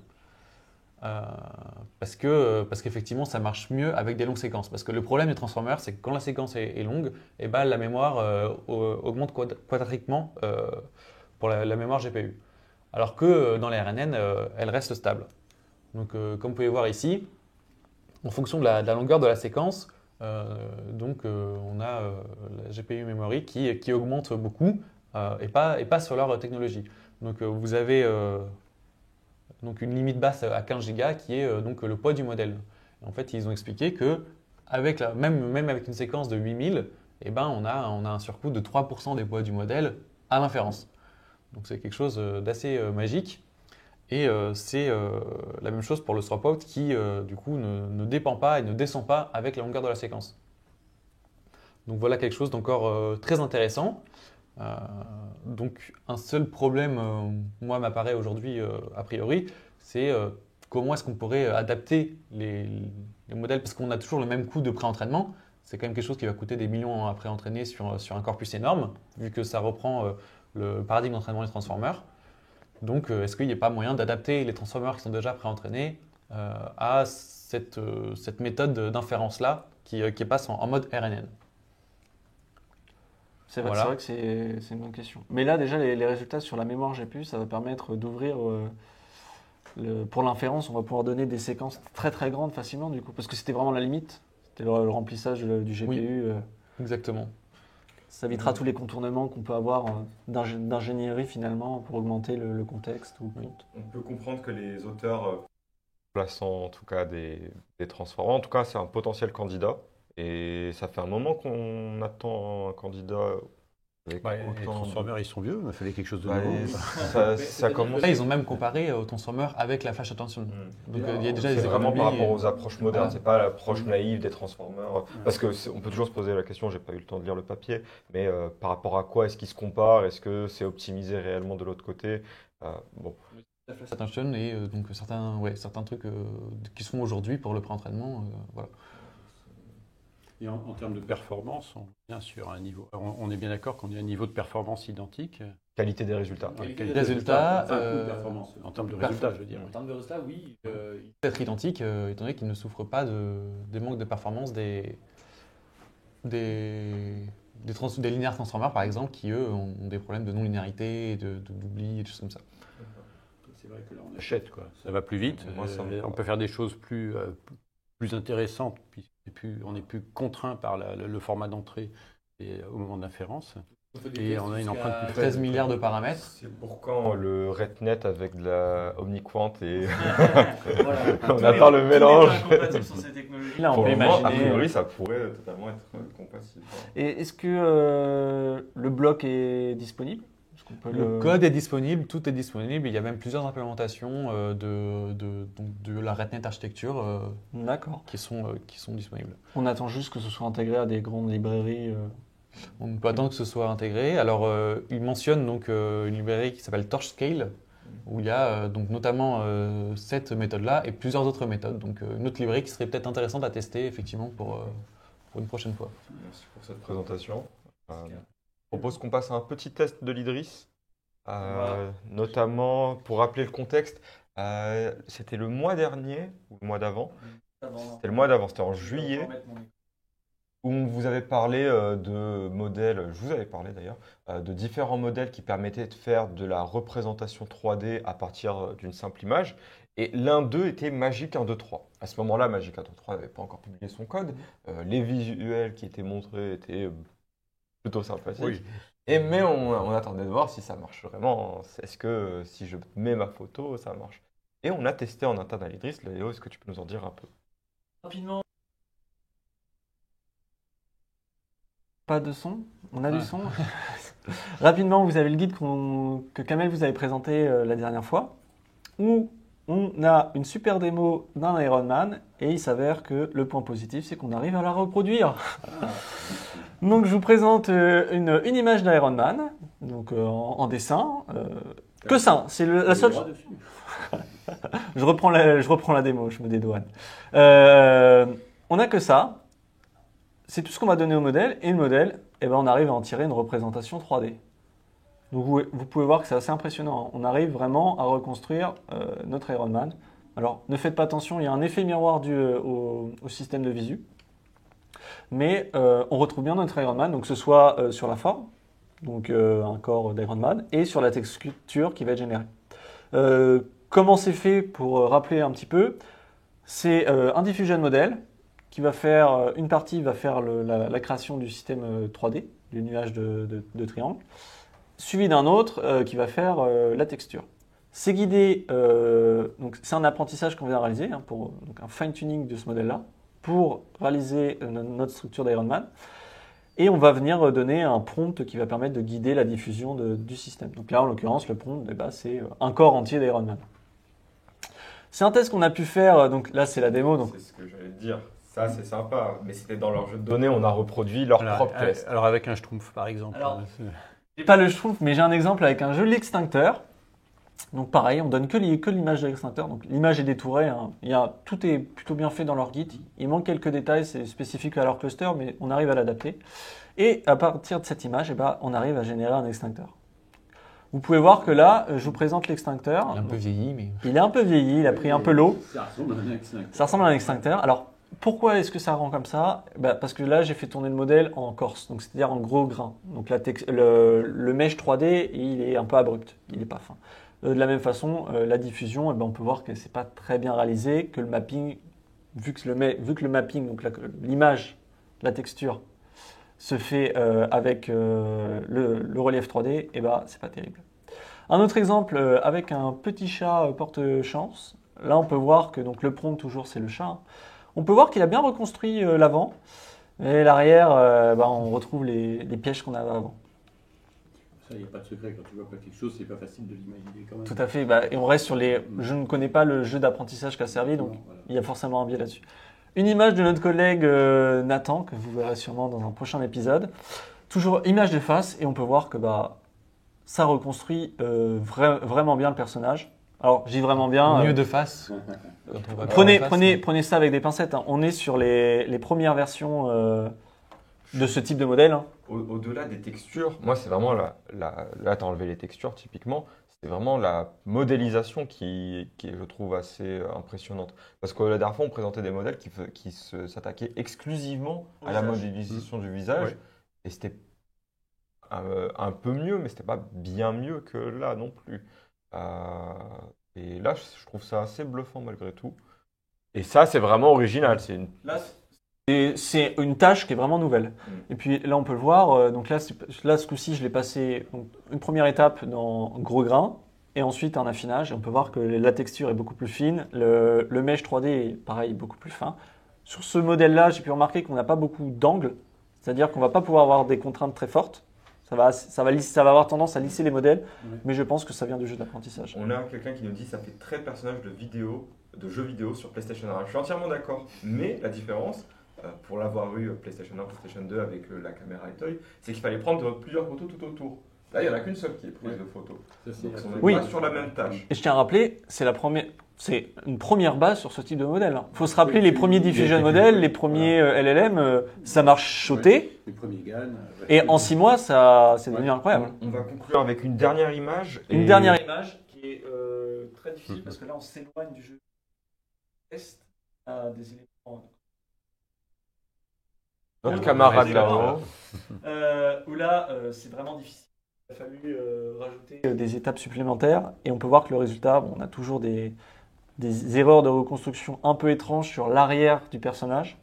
Parce qu'effectivement, ça marche mieux avec des longues séquences. Parce que le problème des transformers, c'est que quand la séquence est longue, et ben, la mémoire augmente quadratiquement pour la mémoire GPU. Alors que dans les RNN, elle reste stable. Donc, comme vous pouvez voir ici, en fonction de la longueur de la séquence, on a la GPU memory qui augmente beaucoup et pas sur leur technologie. Donc, vous avez donc une limite basse à 15 Go qui est donc le poids du modèle. Et en fait, ils ont expliqué que même avec une séquence de 8000, eh ben, on a un surcoût de 3% des poids du modèle à l'inférence. Donc c'est quelque chose d'assez magique. Et c'est la même chose pour le throughput qui, du coup, ne dépend pas et ne descend pas avec la longueur de la séquence. Donc voilà quelque chose d'encore très intéressant. Donc un seul problème, moi, m'apparaît aujourd'hui a priori, c'est comment est-ce qu'on pourrait adapter les modèles, parce qu'on a toujours le même coût de pré-entraînement. C'est quand même quelque chose qui va coûter des millions à pré-entraîner sur un corpus énorme, vu que ça reprend le paradigme d'entraînement des transformers. Donc, est-ce qu'il n'y a pas moyen d'adapter les transformers qui sont déjà pré-entraînés à cette méthode d'inférence-là qui passe en mode RNN? C'est vrai, Voilà. c'est vrai que c'est une bonne question. Mais là, déjà, les résultats sur la mémoire GPU, ça va permettre d'ouvrir. Pour l'inférence, on va pouvoir donner des séquences très très grandes facilement, du coup. Parce que c'était vraiment la limite. C'était le remplissage du GPU. Oui. Exactement. Ça évitera tous les contournements qu'on peut avoir d'ingénierie finalement pour augmenter le contexte. On peut comprendre que les auteurs plaçant en tout cas des transformers, en tout cas c'est un potentiel candidat et ça fait un moment qu'on attend un candidat avec Les transformers, ils sont vieux, il fallait quelque chose de Bah, nouveau. ça commence. Là, ils ont même comparé aux transformers avec la flash attention. Donc il y a déjà C'est des vraiment par économies. rapport aux approches modernes, Voilà. c'est pas l'approche naïve des transformers. Parce que on peut toujours se poser la question, j'ai pas eu le temps de lire le papier, mais par rapport à quoi est-ce qu'ils se comparent? Est-ce que c'est optimisé réellement de l'autre côté? Bon. La flash attention et donc certains trucs qui se font aujourd'hui pour le pré-entraînement. Voilà. Et en termes de performance, on est bien d'accord qu'on est à un niveau de performance identique. Qualité des résultats. Qualité des résultats, enfin, coût de performance. En termes de résultats, je veux dire. En termes de résultats, oui, il peut être identique, étant donné qu'il ne souffre pas des manques de performance des linéaires transformers, par exemple, qui, eux, ont des problèmes de non-linéarité, d'oubli, et des choses comme ça. C'est vrai que là, on achète, quoi. Ça va plus vite. Moi, ça me- On peut faire des choses plus intéressantes, puis on n'est plus contraint par le format d'entrée au moment de l'inférence. Et on a une empreinte plus 13 faible. milliards de paramètres. C'est pour quand le RedNet avec de la OmniQuant et on Tous attend les- le tous les mélange. points compatibles sur ces technologies-là, on Pour peut le moment, a imaginer. priori, ça pourrait totalement être compatible. Et est-ce que le bloc est disponible? Est-ce qu'on peut Le code est disponible, tout est disponible. Il y a même plusieurs implémentations donc de la RedNet architecture D'accord. qui sont disponibles. On attend juste que ce soit intégré à des grandes librairies. On peut attendre que ce soit intégré. Alors, il mentionne donc une librairie qui s'appelle TorchScale, où il y a donc notamment cette méthode-là et plusieurs autres méthodes. Donc, une autre librairie qui serait peut-être intéressante à tester effectivement pour une prochaine fois. Merci pour cette présentation. Je propose qu'on passe à un petit test de l'Idris, notamment pour rappeler le contexte. C'était le mois dernier ou le mois d'avant? C'était le mois d'avant, c'était en juillet, où on vous avait parlé de modèles, je vous avais parlé d'ailleurs, de différents modèles qui permettaient de faire de la représentation 3D à partir d'une simple image. Et l'un d'eux était Magic 1.2.3. À ce moment-là, Magic 1.2.3 n'avait pas encore publié son code. Les visuels qui étaient montrés étaient plutôt sympathiques. Oui. Mais on attendait de voir si ça marche vraiment. Est-ce que si je mets ma photo, ça marche? Et on a testé en interne à l'Idris. Léo, est-ce que tu peux nous en dire un peu? Rapidement. Pas de son? On a du son? Rapidement, vous avez le guide que Kamel vous avait présenté la dernière fois, où on a une super démo d'un Ironman, et il s'avère que le point positif, c'est qu'on arrive à la reproduire. Donc, je vous présente une image d'Ironman, donc en dessin. Que ça, c'est la seule. Je reprends la démo, je me dédouane. On n'a que ça. C'est tout ce qu'on va donner au modèle. Et le modèle, eh ben, on arrive à en tirer une représentation 3D. Donc vous pouvez voir que c'est assez impressionnant. On arrive vraiment à reconstruire notre Ironman. Alors ne faites pas attention, il y a un effet miroir dû au système de visu. Mais on retrouve bien notre Ironman, donc que ce soit sur la forme, donc un corps d'Ironman, et sur la texture qui va être générée. Comment c'est fait pour rappeler un petit peu? C'est un diffusion model qui va faire, une partie va faire la création du système 3D, du nuage de triangle, suivi d'un autre qui va faire la texture. C'est guidé, donc c'est un apprentissage qu'on vient réaliser, hein, donc un fine-tuning de ce modèle-là, pour réaliser notre structure d'Ironman. Et on va venir donner un prompt qui va permettre de guider la diffusion du système. Donc là, en l'occurrence, le prompt, c'est un corps entier d'Ironman. C'est un test qu'on a pu faire, donc là c'est la démo. Donc... C'est ce que j'allais te dire. Ça, c'est sympa, mais c'était dans leur jeu de données, on a reproduit leur propre test. Alors avec un Schtroumpf, par exemple. Alors, j'ai pas le Schtroumpf, mais j'ai un exemple avec un joli extincteur. Donc pareil, on donne que l'image de l'extincteur. Donc l'image est détourée. Hein. Tout est plutôt bien fait dans leur guide. Il manque quelques détails, c'est spécifique à leur cluster, mais on arrive à l'adapter. Et à partir de cette image, on arrive à générer un extincteur. Vous pouvez voir que là, je vous présente l'extincteur. Il est un peu vieilli, mais... Il est un peu vieilli, il a pris un peu l'eau. Ça ressemble à un extincteur. Ça ressemble à un extincteur. Alors, pourquoi est-ce que ça rend comme ça? Parce que là, j'ai fait tourner le modèle en corse, donc c'est-à-dire en gros grain. Donc le mesh 3D, il est un peu abrupt, il n'est pas fin. De la même façon, la diffusion, on peut voir que c'est pas très bien réalisé, que le mapping, vu que le mapping, donc l'image, la texture, se fait avec le relief 3D, c'est pas terrible. Un autre exemple avec un petit chat porte-chance. Là, on peut voir que donc, le prompt, toujours, c'est le chat. Hein. On peut voir qu'il a bien reconstruit l'avant. Et l'arrière, on retrouve les pièges qu'on avait avant. Ça, il n'y a pas de secret. Quand tu vois pas quelque chose, c'est pas facile de l'imaginer quand même. Tout à fait. Et on reste sur les... Je ne connais pas le jeu d'apprentissage qu'a servi, donc Voilà. il y a forcément un biais là-dessus. Une image de notre collègue Nathan, que vous verrez sûrement dans un prochain épisode. Toujours image de face, et on peut voir que ça reconstruit vraiment bien le personnage. Alors, j'ai vraiment bien. Mieux de face. Quand on va Prenez, en face, prenez, prenez ça avec des pincettes, hein. On est sur les premières versions de ce type de modèle, hein. Au-delà des textures, moi, c'est vraiment là, tu as enlevé les textures typiquement. C'est vraiment la modélisation qui est, je trouve, assez impressionnante. Parce que la dernière fois, on présentait des modèles qui s'attaquaient exclusivement Au à la visage. modélisation du visage. Ouais. Et c'était un peu mieux, mais c'était pas bien mieux que là non plus. Et là, je trouve ça assez bluffant malgré tout. Et ça, c'est vraiment original. C'est une... Et c'est une tâche qui est vraiment nouvelle. Et puis là, on peut le voir. Donc là, ce coup-ci, je l'ai passé donc, une première étape dans gros grain et ensuite un affinage. Et on peut voir que la texture est beaucoup plus fine. Le mesh 3D est pareil, beaucoup plus fin. Sur ce modèle-là, j'ai pu remarquer qu'on n'a pas beaucoup d'angles. C'est-à-dire qu'on ne va pas pouvoir avoir des contraintes très fortes. Ça va avoir tendance à lisser les modèles, Ouais. mais je pense que ça vient du jeu d'apprentissage. On a quelqu'un qui nous dit ça fait très personnage de jeux vidéo sur PlayStation 1. Je suis entièrement d'accord, mais la différence, pour l'avoir eu PlayStation 1, PlayStation 2 avec la caméra Etoy, c'est qu'il fallait prendre plusieurs photos tout autour. Là, il n'y en a qu'une seule qui est prise de photos. Ça, c'est Donc, on n'est Oui. pas sur la même tâche. Et je tiens à rappeler, c'est une première base sur ce type de modèle. Il faut se rappeler les premiers diffusion modèles, les premiers LLM, ça marche chaudé. les premiers GAN. Et en 6 mois, c'est devenu incroyable. On va conclure avec une dernière image. Une dernière image qui est très difficile parce que là, on s'éloigne du jeu. Test à des éléments. Notre camarade Ouais, là-haut. Où là, c'est vraiment difficile. Il a fallu rajouter des étapes supplémentaires et on peut voir que le résultat, bon, on a toujours des erreurs de reconstruction un peu étranges sur l'arrière du personnage.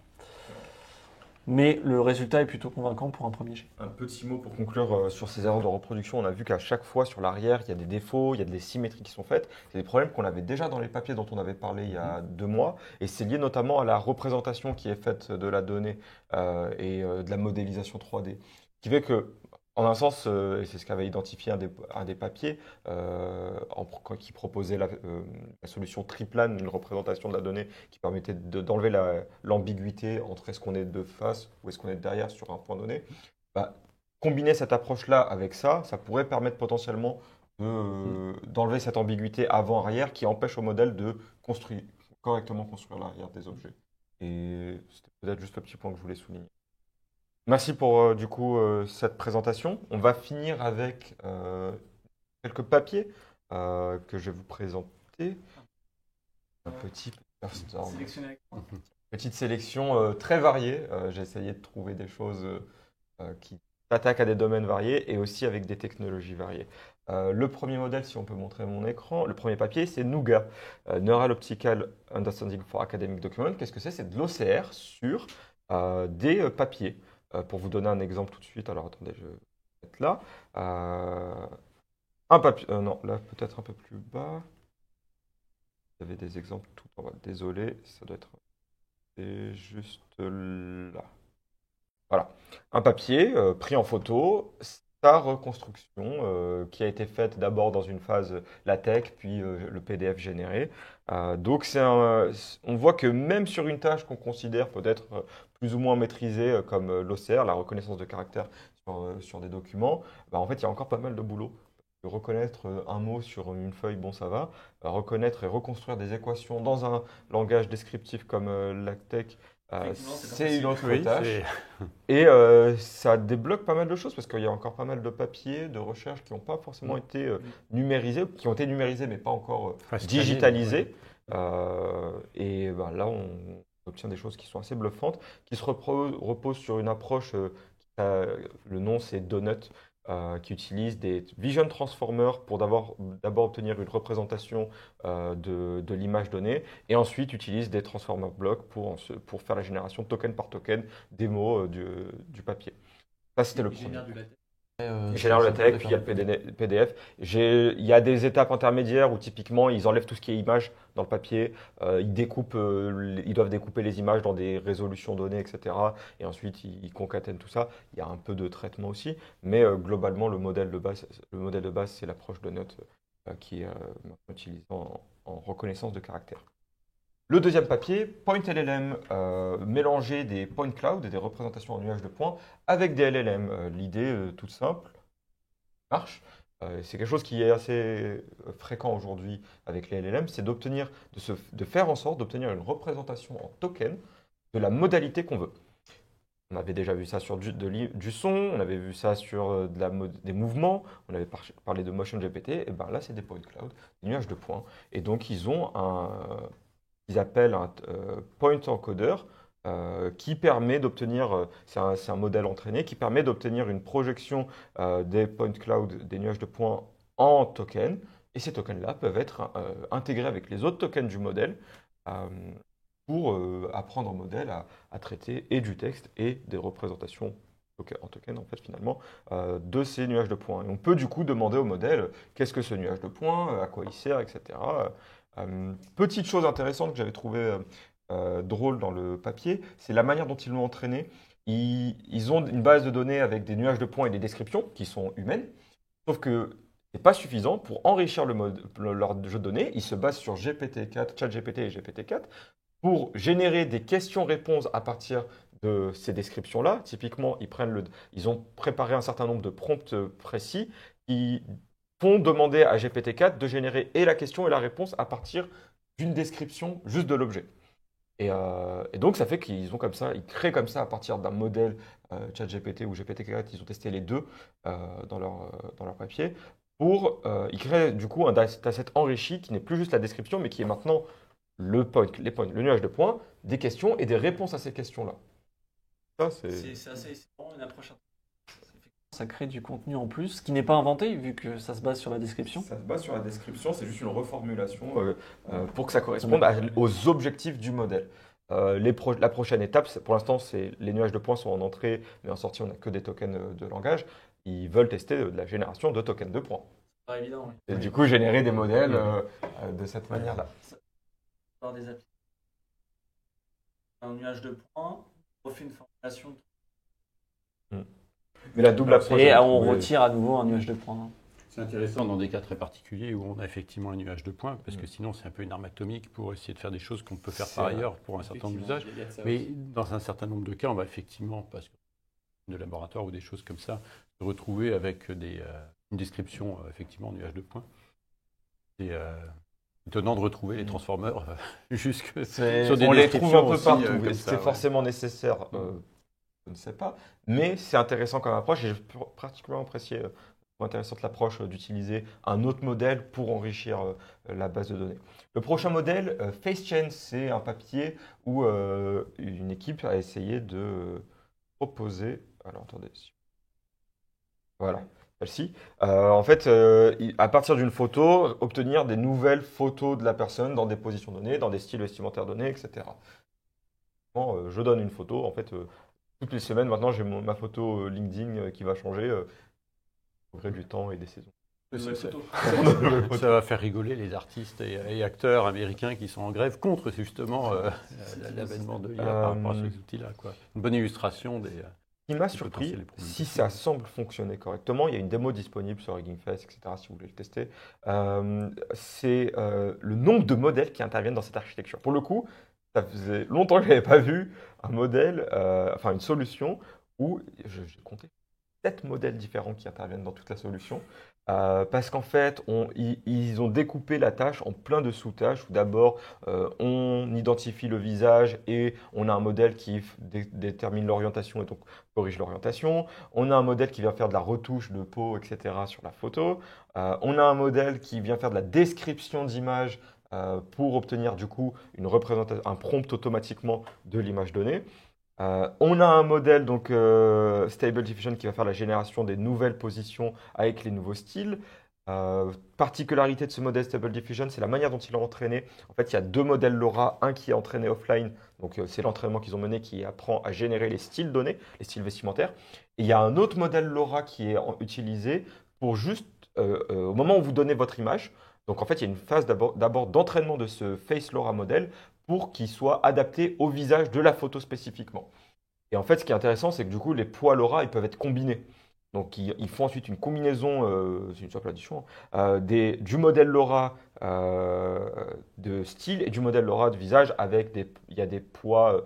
Mais le résultat est plutôt convaincant pour un premier jet. Un petit mot pour conclure sur ces erreurs de reproduction. On a vu qu'à chaque fois sur l'arrière, il y a des défauts, il y a des symétries qui sont faites. C'est des problèmes qu'on avait déjà dans les papiers dont on avait parlé il y a 2 mois. Et c'est lié notamment à la représentation qui est faite de la donnée et de la modélisation 3D. Ce qui fait que, en un sens, et c'est ce qu'avait identifié un des papiers, qui proposait la solution triplane, une représentation de la donnée qui permettait d'enlever l'ambiguïté entre est-ce qu'on est de face ou est-ce qu'on est derrière sur un point donné. Bah, combiner cette approche-là avec ça pourrait permettre potentiellement d'enlever cette ambiguïté avant-arrière qui empêche au modèle de correctement construire l'arrière des objets. Et c'était peut-être juste le petit point que je voulais souligner. Merci pour du coup cette présentation. On va finir avec quelques papiers que je vais vous présenter. Un petit petite sélection très variée. J'ai essayé de trouver des choses qui s'attaquent à des domaines variés et aussi avec des technologies variées. Le premier modèle, si on peut montrer mon écran, le premier papier, c'est NUGA, Neural Optical Understanding for Academic Documents. Qu'est-ce que c'est? C'est de l'OCR sur des papiers. Pour vous donner un exemple tout de suite, alors attendez, je vais mettre là. Un papier, non, là peut-être un peu plus bas. Il y avait des exemples tout en bas. Désolé, ça doit être c'est juste là. Voilà, un papier pris en photo, sa reconstruction qui a été faite d'abord dans une phase LaTeX, puis le PDF généré. Donc on voit que même sur une tâche qu'on considère peut-être plus ou moins maîtrisée comme l'OCR, la reconnaissance de caractère sur des documents, en fait il y a encore pas mal de boulot. Reconnaître un mot sur une feuille, bon ça va. Reconnaître et reconstruire des équations dans un langage descriptif comme LaTeX, c'est une autre tâche. Et ça débloque pas mal de choses parce qu'il y a encore pas mal de papiers, de recherches qui n'ont pas forcément été numérisés, qui ont été numérisés mais pas encore digitalisés. Et là, on obtient des choses qui sont assez bluffantes, qui se reposent sur une approche, le nom c'est Donut, qui utilise des Vision Transformers pour d'abord obtenir une représentation de l'image donnée et ensuite utilise des Transformer Blocks pour faire la génération token par token des mots du papier. Ça, c'était le premier. Il génère le LaTeX, puis il y a le PDF. Il y a des étapes intermédiaires où typiquement ils enlèvent tout ce qui est image dans le papier, ils doivent découper les images dans des résolutions données, etc. Et ensuite ils concatènent tout ça. Il y a un peu de traitement aussi, mais globalement le modèle de base c'est l'approche de note qui est utilisée en reconnaissance de caractère. Le deuxième papier, Point LLM, mélanger des point cloud et des représentations en nuages de points avec des LLM. L'idée toute simple, marche. C'est quelque chose qui est assez fréquent aujourd'hui avec les LLM, c'est de faire en sorte d'obtenir une représentation en token de la modalité qu'on veut. On avait déjà vu ça sur du son, on avait vu ça sur des mouvements, on avait parlé de Motion GPT, et ben là c'est des point cloud, des nuages de points. Et donc ils ont qu'ils appellent un point encoder qui permet d'obtenir, c'est un modèle entraîné, qui permet d'obtenir une projection des point cloud, des nuages de points en token. Et ces tokens-là peuvent être intégrés avec les autres tokens du modèle. Pour apprendre au modèle à traiter et du texte et des représentations en token, en fait, finalement, de ces nuages de points. Et on peut du coup demander au modèle qu'est-ce que ce nuage de points, à quoi il sert, etc. Petite chose intéressante que j'avais trouvé drôle dans le papier, c'est la manière dont ils l'ont entraîné. Ils ont une base de données avec des nuages de points et des descriptions qui sont humaines, sauf que ce n'est pas suffisant pour enrichir leur jeu de données. Ils se basent sur GPT-4, ChatGPT et GPT-4 pour générer des questions-réponses à partir de ces descriptions-là. Typiquement, ils ont préparé un certain nombre de prompts précis qui font demander à GPT-4 de générer et la question et la réponse à partir d'une description juste de l'objet. Et donc, ça fait qu'ils créent comme ça à partir d'un modèle ChatGPT ou GPT-4, ils ont testé les deux dans leur papier, ils créent du coup un dataset enrichi qui n'est plus juste la description, mais qui est maintenant le nuage de points, des questions et des réponses à ces questions-là. C'est vraiment une approche. Ça crée du contenu en plus, qui n'est pas inventé, vu que ça se base sur la description. Ça se base sur la description, c'est juste une reformulation pour que ça corresponde aux objectifs du modèle. La prochaine étape, pour l'instant, les nuages de points sont en entrée, mais en sortie, on n'a que des tokens de langage. Ils veulent tester de la génération de tokens de points. C'est pas évident, oui. Et du coup, générer des modèles de cette manière-là. Par des applications. Un nuage de points, on refait une formulation. Mais la double approche. Et on retire à nouveau un nuage de points. C'est intéressant dans des cas très particuliers où on a effectivement un nuage de points, parce que sinon c'est un peu une arme atomique pour essayer de faire des choses qu'on peut faire par ailleurs pour un certain nombre d'usages. Mais dans un certain nombre de cas, on va effectivement, parce que de laboratoire ou des choses comme ça, se retrouver avec une description effectivement en nuage de points. C'est étonnant de retrouver les transformers jusque sur des on les trouve un peu aussi, partout. comme C'est ça, forcément nécessaire, je ne sais pas. Mais c'est intéressant comme approche et j'ai particulièrement apprécié intéressante l'approche d'utiliser un autre modèle pour enrichir la base de données. Le prochain modèle, FaceChain, c'est un papier où une équipe a essayé de proposer. Alors attendez. Voilà. Celle-ci. En fait, à partir d'une photo, obtenir des nouvelles photos de la personne dans des positions données, dans des styles vestimentaires donnés, etc. Je donne une photo. En fait, toutes les semaines, maintenant, j'ai ma photo LinkedIn qui va changer au gré du temps et des saisons. Ça va faire rigoler les artistes et acteurs américains qui sont en grève contre justement l'avènement de l'IA par rapport à ces outils-là. Une bonne illustration des... Ce qui m'a surpris, si ça semble fonctionner correctement, il y a une démo disponible sur Hugging Face, etc., si vous voulez le tester, c'est le nombre de modèles qui interviennent dans cette architecture. Pour le coup, ça faisait longtemps que je n'avais pas vu un modèle, une solution où, j'ai compté, 7 modèles différents qui interviennent dans toute la solution. Parce qu'en fait, ils ont découpé la tâche en plein de sous-tâches. D'abord, on identifie le visage et on a un modèle qui détermine l'orientation et donc corrige l'orientation. On a un modèle qui vient faire de la retouche de peau, etc. sur la photo. On a un modèle qui vient faire de la description d'image pour obtenir du coup un prompt automatiquement de l'image donnée. On a un modèle, donc Stable Diffusion, qui va faire la génération des nouvelles positions avec les nouveaux styles. Particularité de ce modèle Stable Diffusion, c'est la manière dont il est entraîné. En fait, il y a 2 modèles LoRa, un qui est entraîné offline, donc c'est l'entraînement qu'ils ont mené qui apprend à générer les styles donnés, les styles vestimentaires. Et il y a un autre modèle LoRa qui est utilisé pour juste, au moment où vous donnez votre image, donc en fait, il y a une phase d'abord d'entraînement de ce Face LoRa modèle pour qu'il soit adapté au visage de la photo spécifiquement. Et en fait, ce qui est intéressant, c'est que du coup, les poids LoRa, ils peuvent être combinés. Donc, ils font ensuite une combinaison, c'est une simple addition, du modèle LoRa de style et du modèle LoRa de visage avec il y a des poids,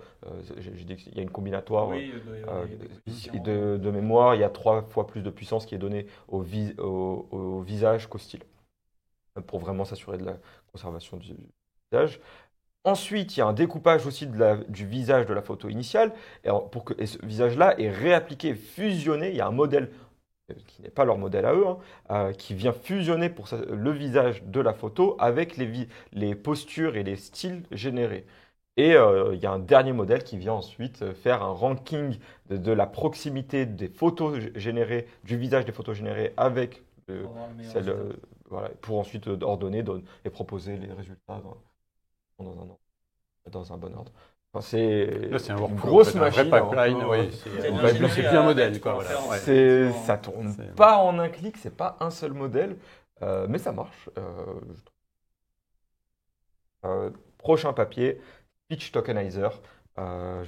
j'ai dit qu'il y a une combinatoire Oui, il doit y avoir des et coefficients. de mémoire, il y a 3 fois plus de puissance qui est donnée au visage qu'au style, pour vraiment s'assurer de la conservation du visage. Ensuite, il y a un découpage aussi du visage de la photo initiale. Et ce visage-là est réappliqué, fusionné. Il y a un modèle qui n'est pas leur modèle à eux, hein, qui vient fusionner le visage de la photo avec les postures et les styles générés. Et il y a un dernier modèle qui vient ensuite faire un ranking de la proximité des photos générées, du visage des photos générées avec Pour avoir le meilleur celle, résultat. voilà, pour ensuite ordonner et proposer les résultats dans un bon ordre. Enfin, Là, c'est un une workflow, grosse en fait, un vrai machine. pipeline, hein. oui. C'est une C'est ingénierie c'est plus un à modèle, mettre quoi. pour Voilà. faire, Ouais. Ça tourne C'est- pas en un clic, c'est pas un seul modèle, mais ça marche. Je trouve. Prochain papier, Speech Tokenizer. On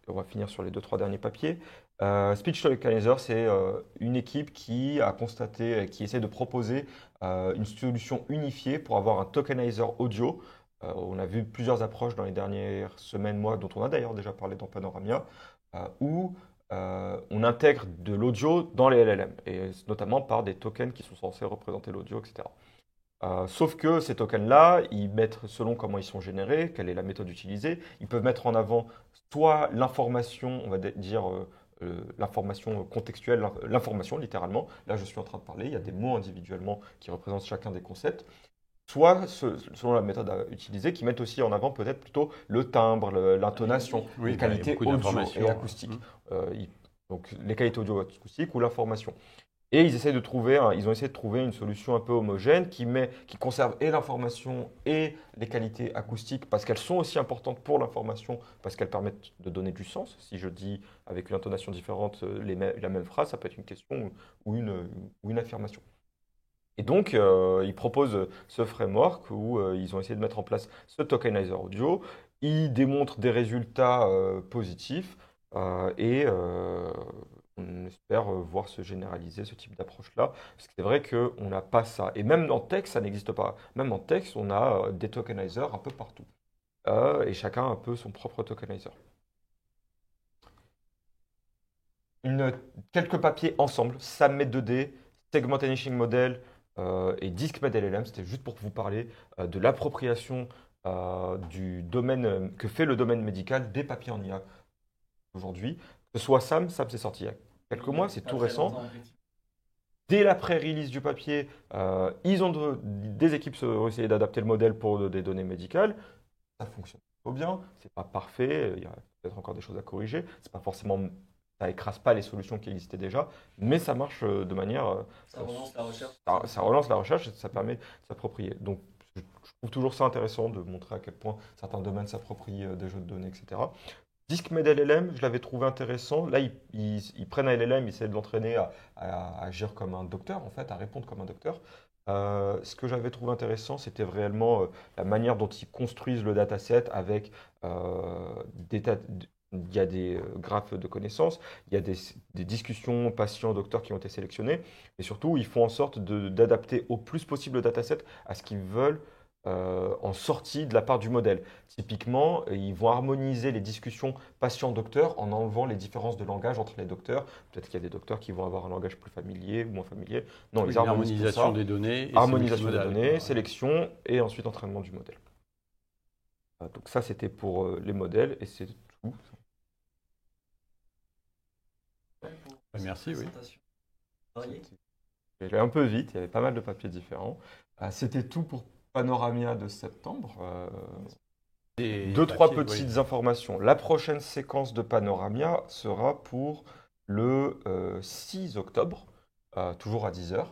va finir sur les 2-3 derniers papiers. Speech Tokenizer, c'est une équipe qui a constaté, qui essaie de proposer une solution unifiée pour avoir un tokenizer audio. On a vu plusieurs approches dans les dernières semaines, mois, dont on a d'ailleurs déjà parlé dans Panoramia, où on intègre de l'audio dans les LLM, et notamment par des tokens qui sont censés représenter l'audio, etc. Sauf que ces tokens-là, ils mettent, selon comment ils sont générés, quelle est la méthode utilisée, ils peuvent mettre en avant soit l'information, on va dire l'information contextuelle, l'information littéralement. Là, je suis en train de parler, il y a des mots individuellement qui représentent chacun des concepts. Soit, selon la méthode à utiliser, qui mettent aussi en avant peut-être plutôt le timbre, l'intonation, Oui, les bah, il y a qualités beaucoup audio d'informations. et acoustiques. Mm. Donc les qualités audio-acoustiques ou l'information. Et ils ont essayé de trouver une solution un peu homogène qui conserve et l'information et les qualités acoustiques parce qu'elles sont aussi importantes pour l'information, parce qu'elles permettent de donner du sens. Si je dis avec une intonation différente la même phrase, ça peut être une question ou une affirmation. Et donc, ils proposent ce framework où ils ont essayé de mettre en place ce tokenizer audio. Ils démontrent des résultats positifs et on espère voir se généraliser ce type d'approche-là. Parce que c'est vrai qu'on n'a pas ça. Et même en texte, ça n'existe pas. Même en texte, on a des tokenizers un peu partout. Et chacun a un peu son propre tokenizer. Quelques papiers ensemble. SAMmet 2D, Segment Enriching Model et DiskMed LLM. C'était juste pour vous parler de l'appropriation du domaine que fait le domaine médical des papiers en IA aujourd'hui. Que ce soit SAM c'est sorti il y a quelques mois, c'est tout récent. Dès la pré-release du papier, des équipes ont essayé d'adapter le modèle pour des données médicales. Ça fonctionne plutôt bien, c'est pas parfait, il y a peut-être encore des choses à corriger. C'est pas forcément, ça écrase pas les solutions qui existaient déjà, mais ça marche de manière. Ça relance la recherche. Ça relance la recherche et ça permet de s'approprier. Donc, je trouve toujours ça intéressant de montrer à quel point certains domaines s'approprient des jeux de données, etc. DiskMed LLM, je l'avais trouvé intéressant. Là, ils prennent un LLM, ils essaient de l'entraîner à agir comme un docteur, en fait, à répondre comme un docteur. Ce que j'avais trouvé intéressant, c'était réellement la manière dont ils construisent le dataset avec il y a des graphes de connaissances, il y a des discussions patients-docteurs qui ont été sélectionnés, et surtout, ils font en sorte d'adapter au plus possible le dataset à ce qu'ils veulent en sortie de la part du modèle. Typiquement, ils vont harmoniser les discussions patient-docteur en enlevant les différences de langage entre les docteurs. Peut-être qu'il y a des docteurs qui vont avoir un langage plus familier ou moins familier. Non, Oui, ils harmonisent tout l'harmonisation ça. des données et Harmonisation des sélection données, modèle. sélection et ensuite entraînement du modèle. Donc ça, c'était pour les modèles et c'est tout. Merci, oui. J'allais un peu vite, il y avait pas mal de papiers différents. C'était tout pour Panoramia de septembre. Deux, trois petites informations. La prochaine séquence de Panoramia sera pour le 6 octobre, toujours à 10h.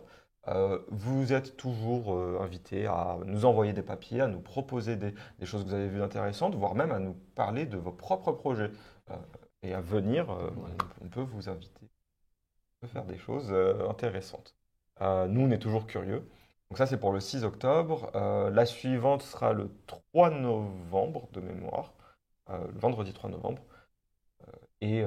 Vous êtes toujours invités à nous envoyer des papiers, à nous proposer des choses que vous avez vues intéressantes, voire même à nous parler de vos propres projets. Et à venir, on peut vous inviter. On peut faire des choses intéressantes. Nous, on est toujours curieux. Donc ça, c'est pour le 6 octobre. La suivante sera le 3 novembre de mémoire, le vendredi 3 novembre. Et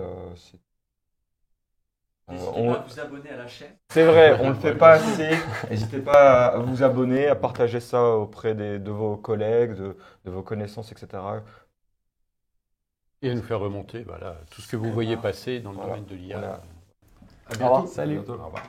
N'hésitez on- pas à vous abonner à la chaîne. C'est vrai, on ne le fait pas assez. N'hésitez pas à vous abonner, à partager ça auprès de vos collègues, de vos connaissances, etc. Et à nous faire remonter tout ce que vous voyez passer dans le Voilà. domaine de l'IA. Voilà. À Au revoir. bientôt. Salut. À bientôt. Au revoir.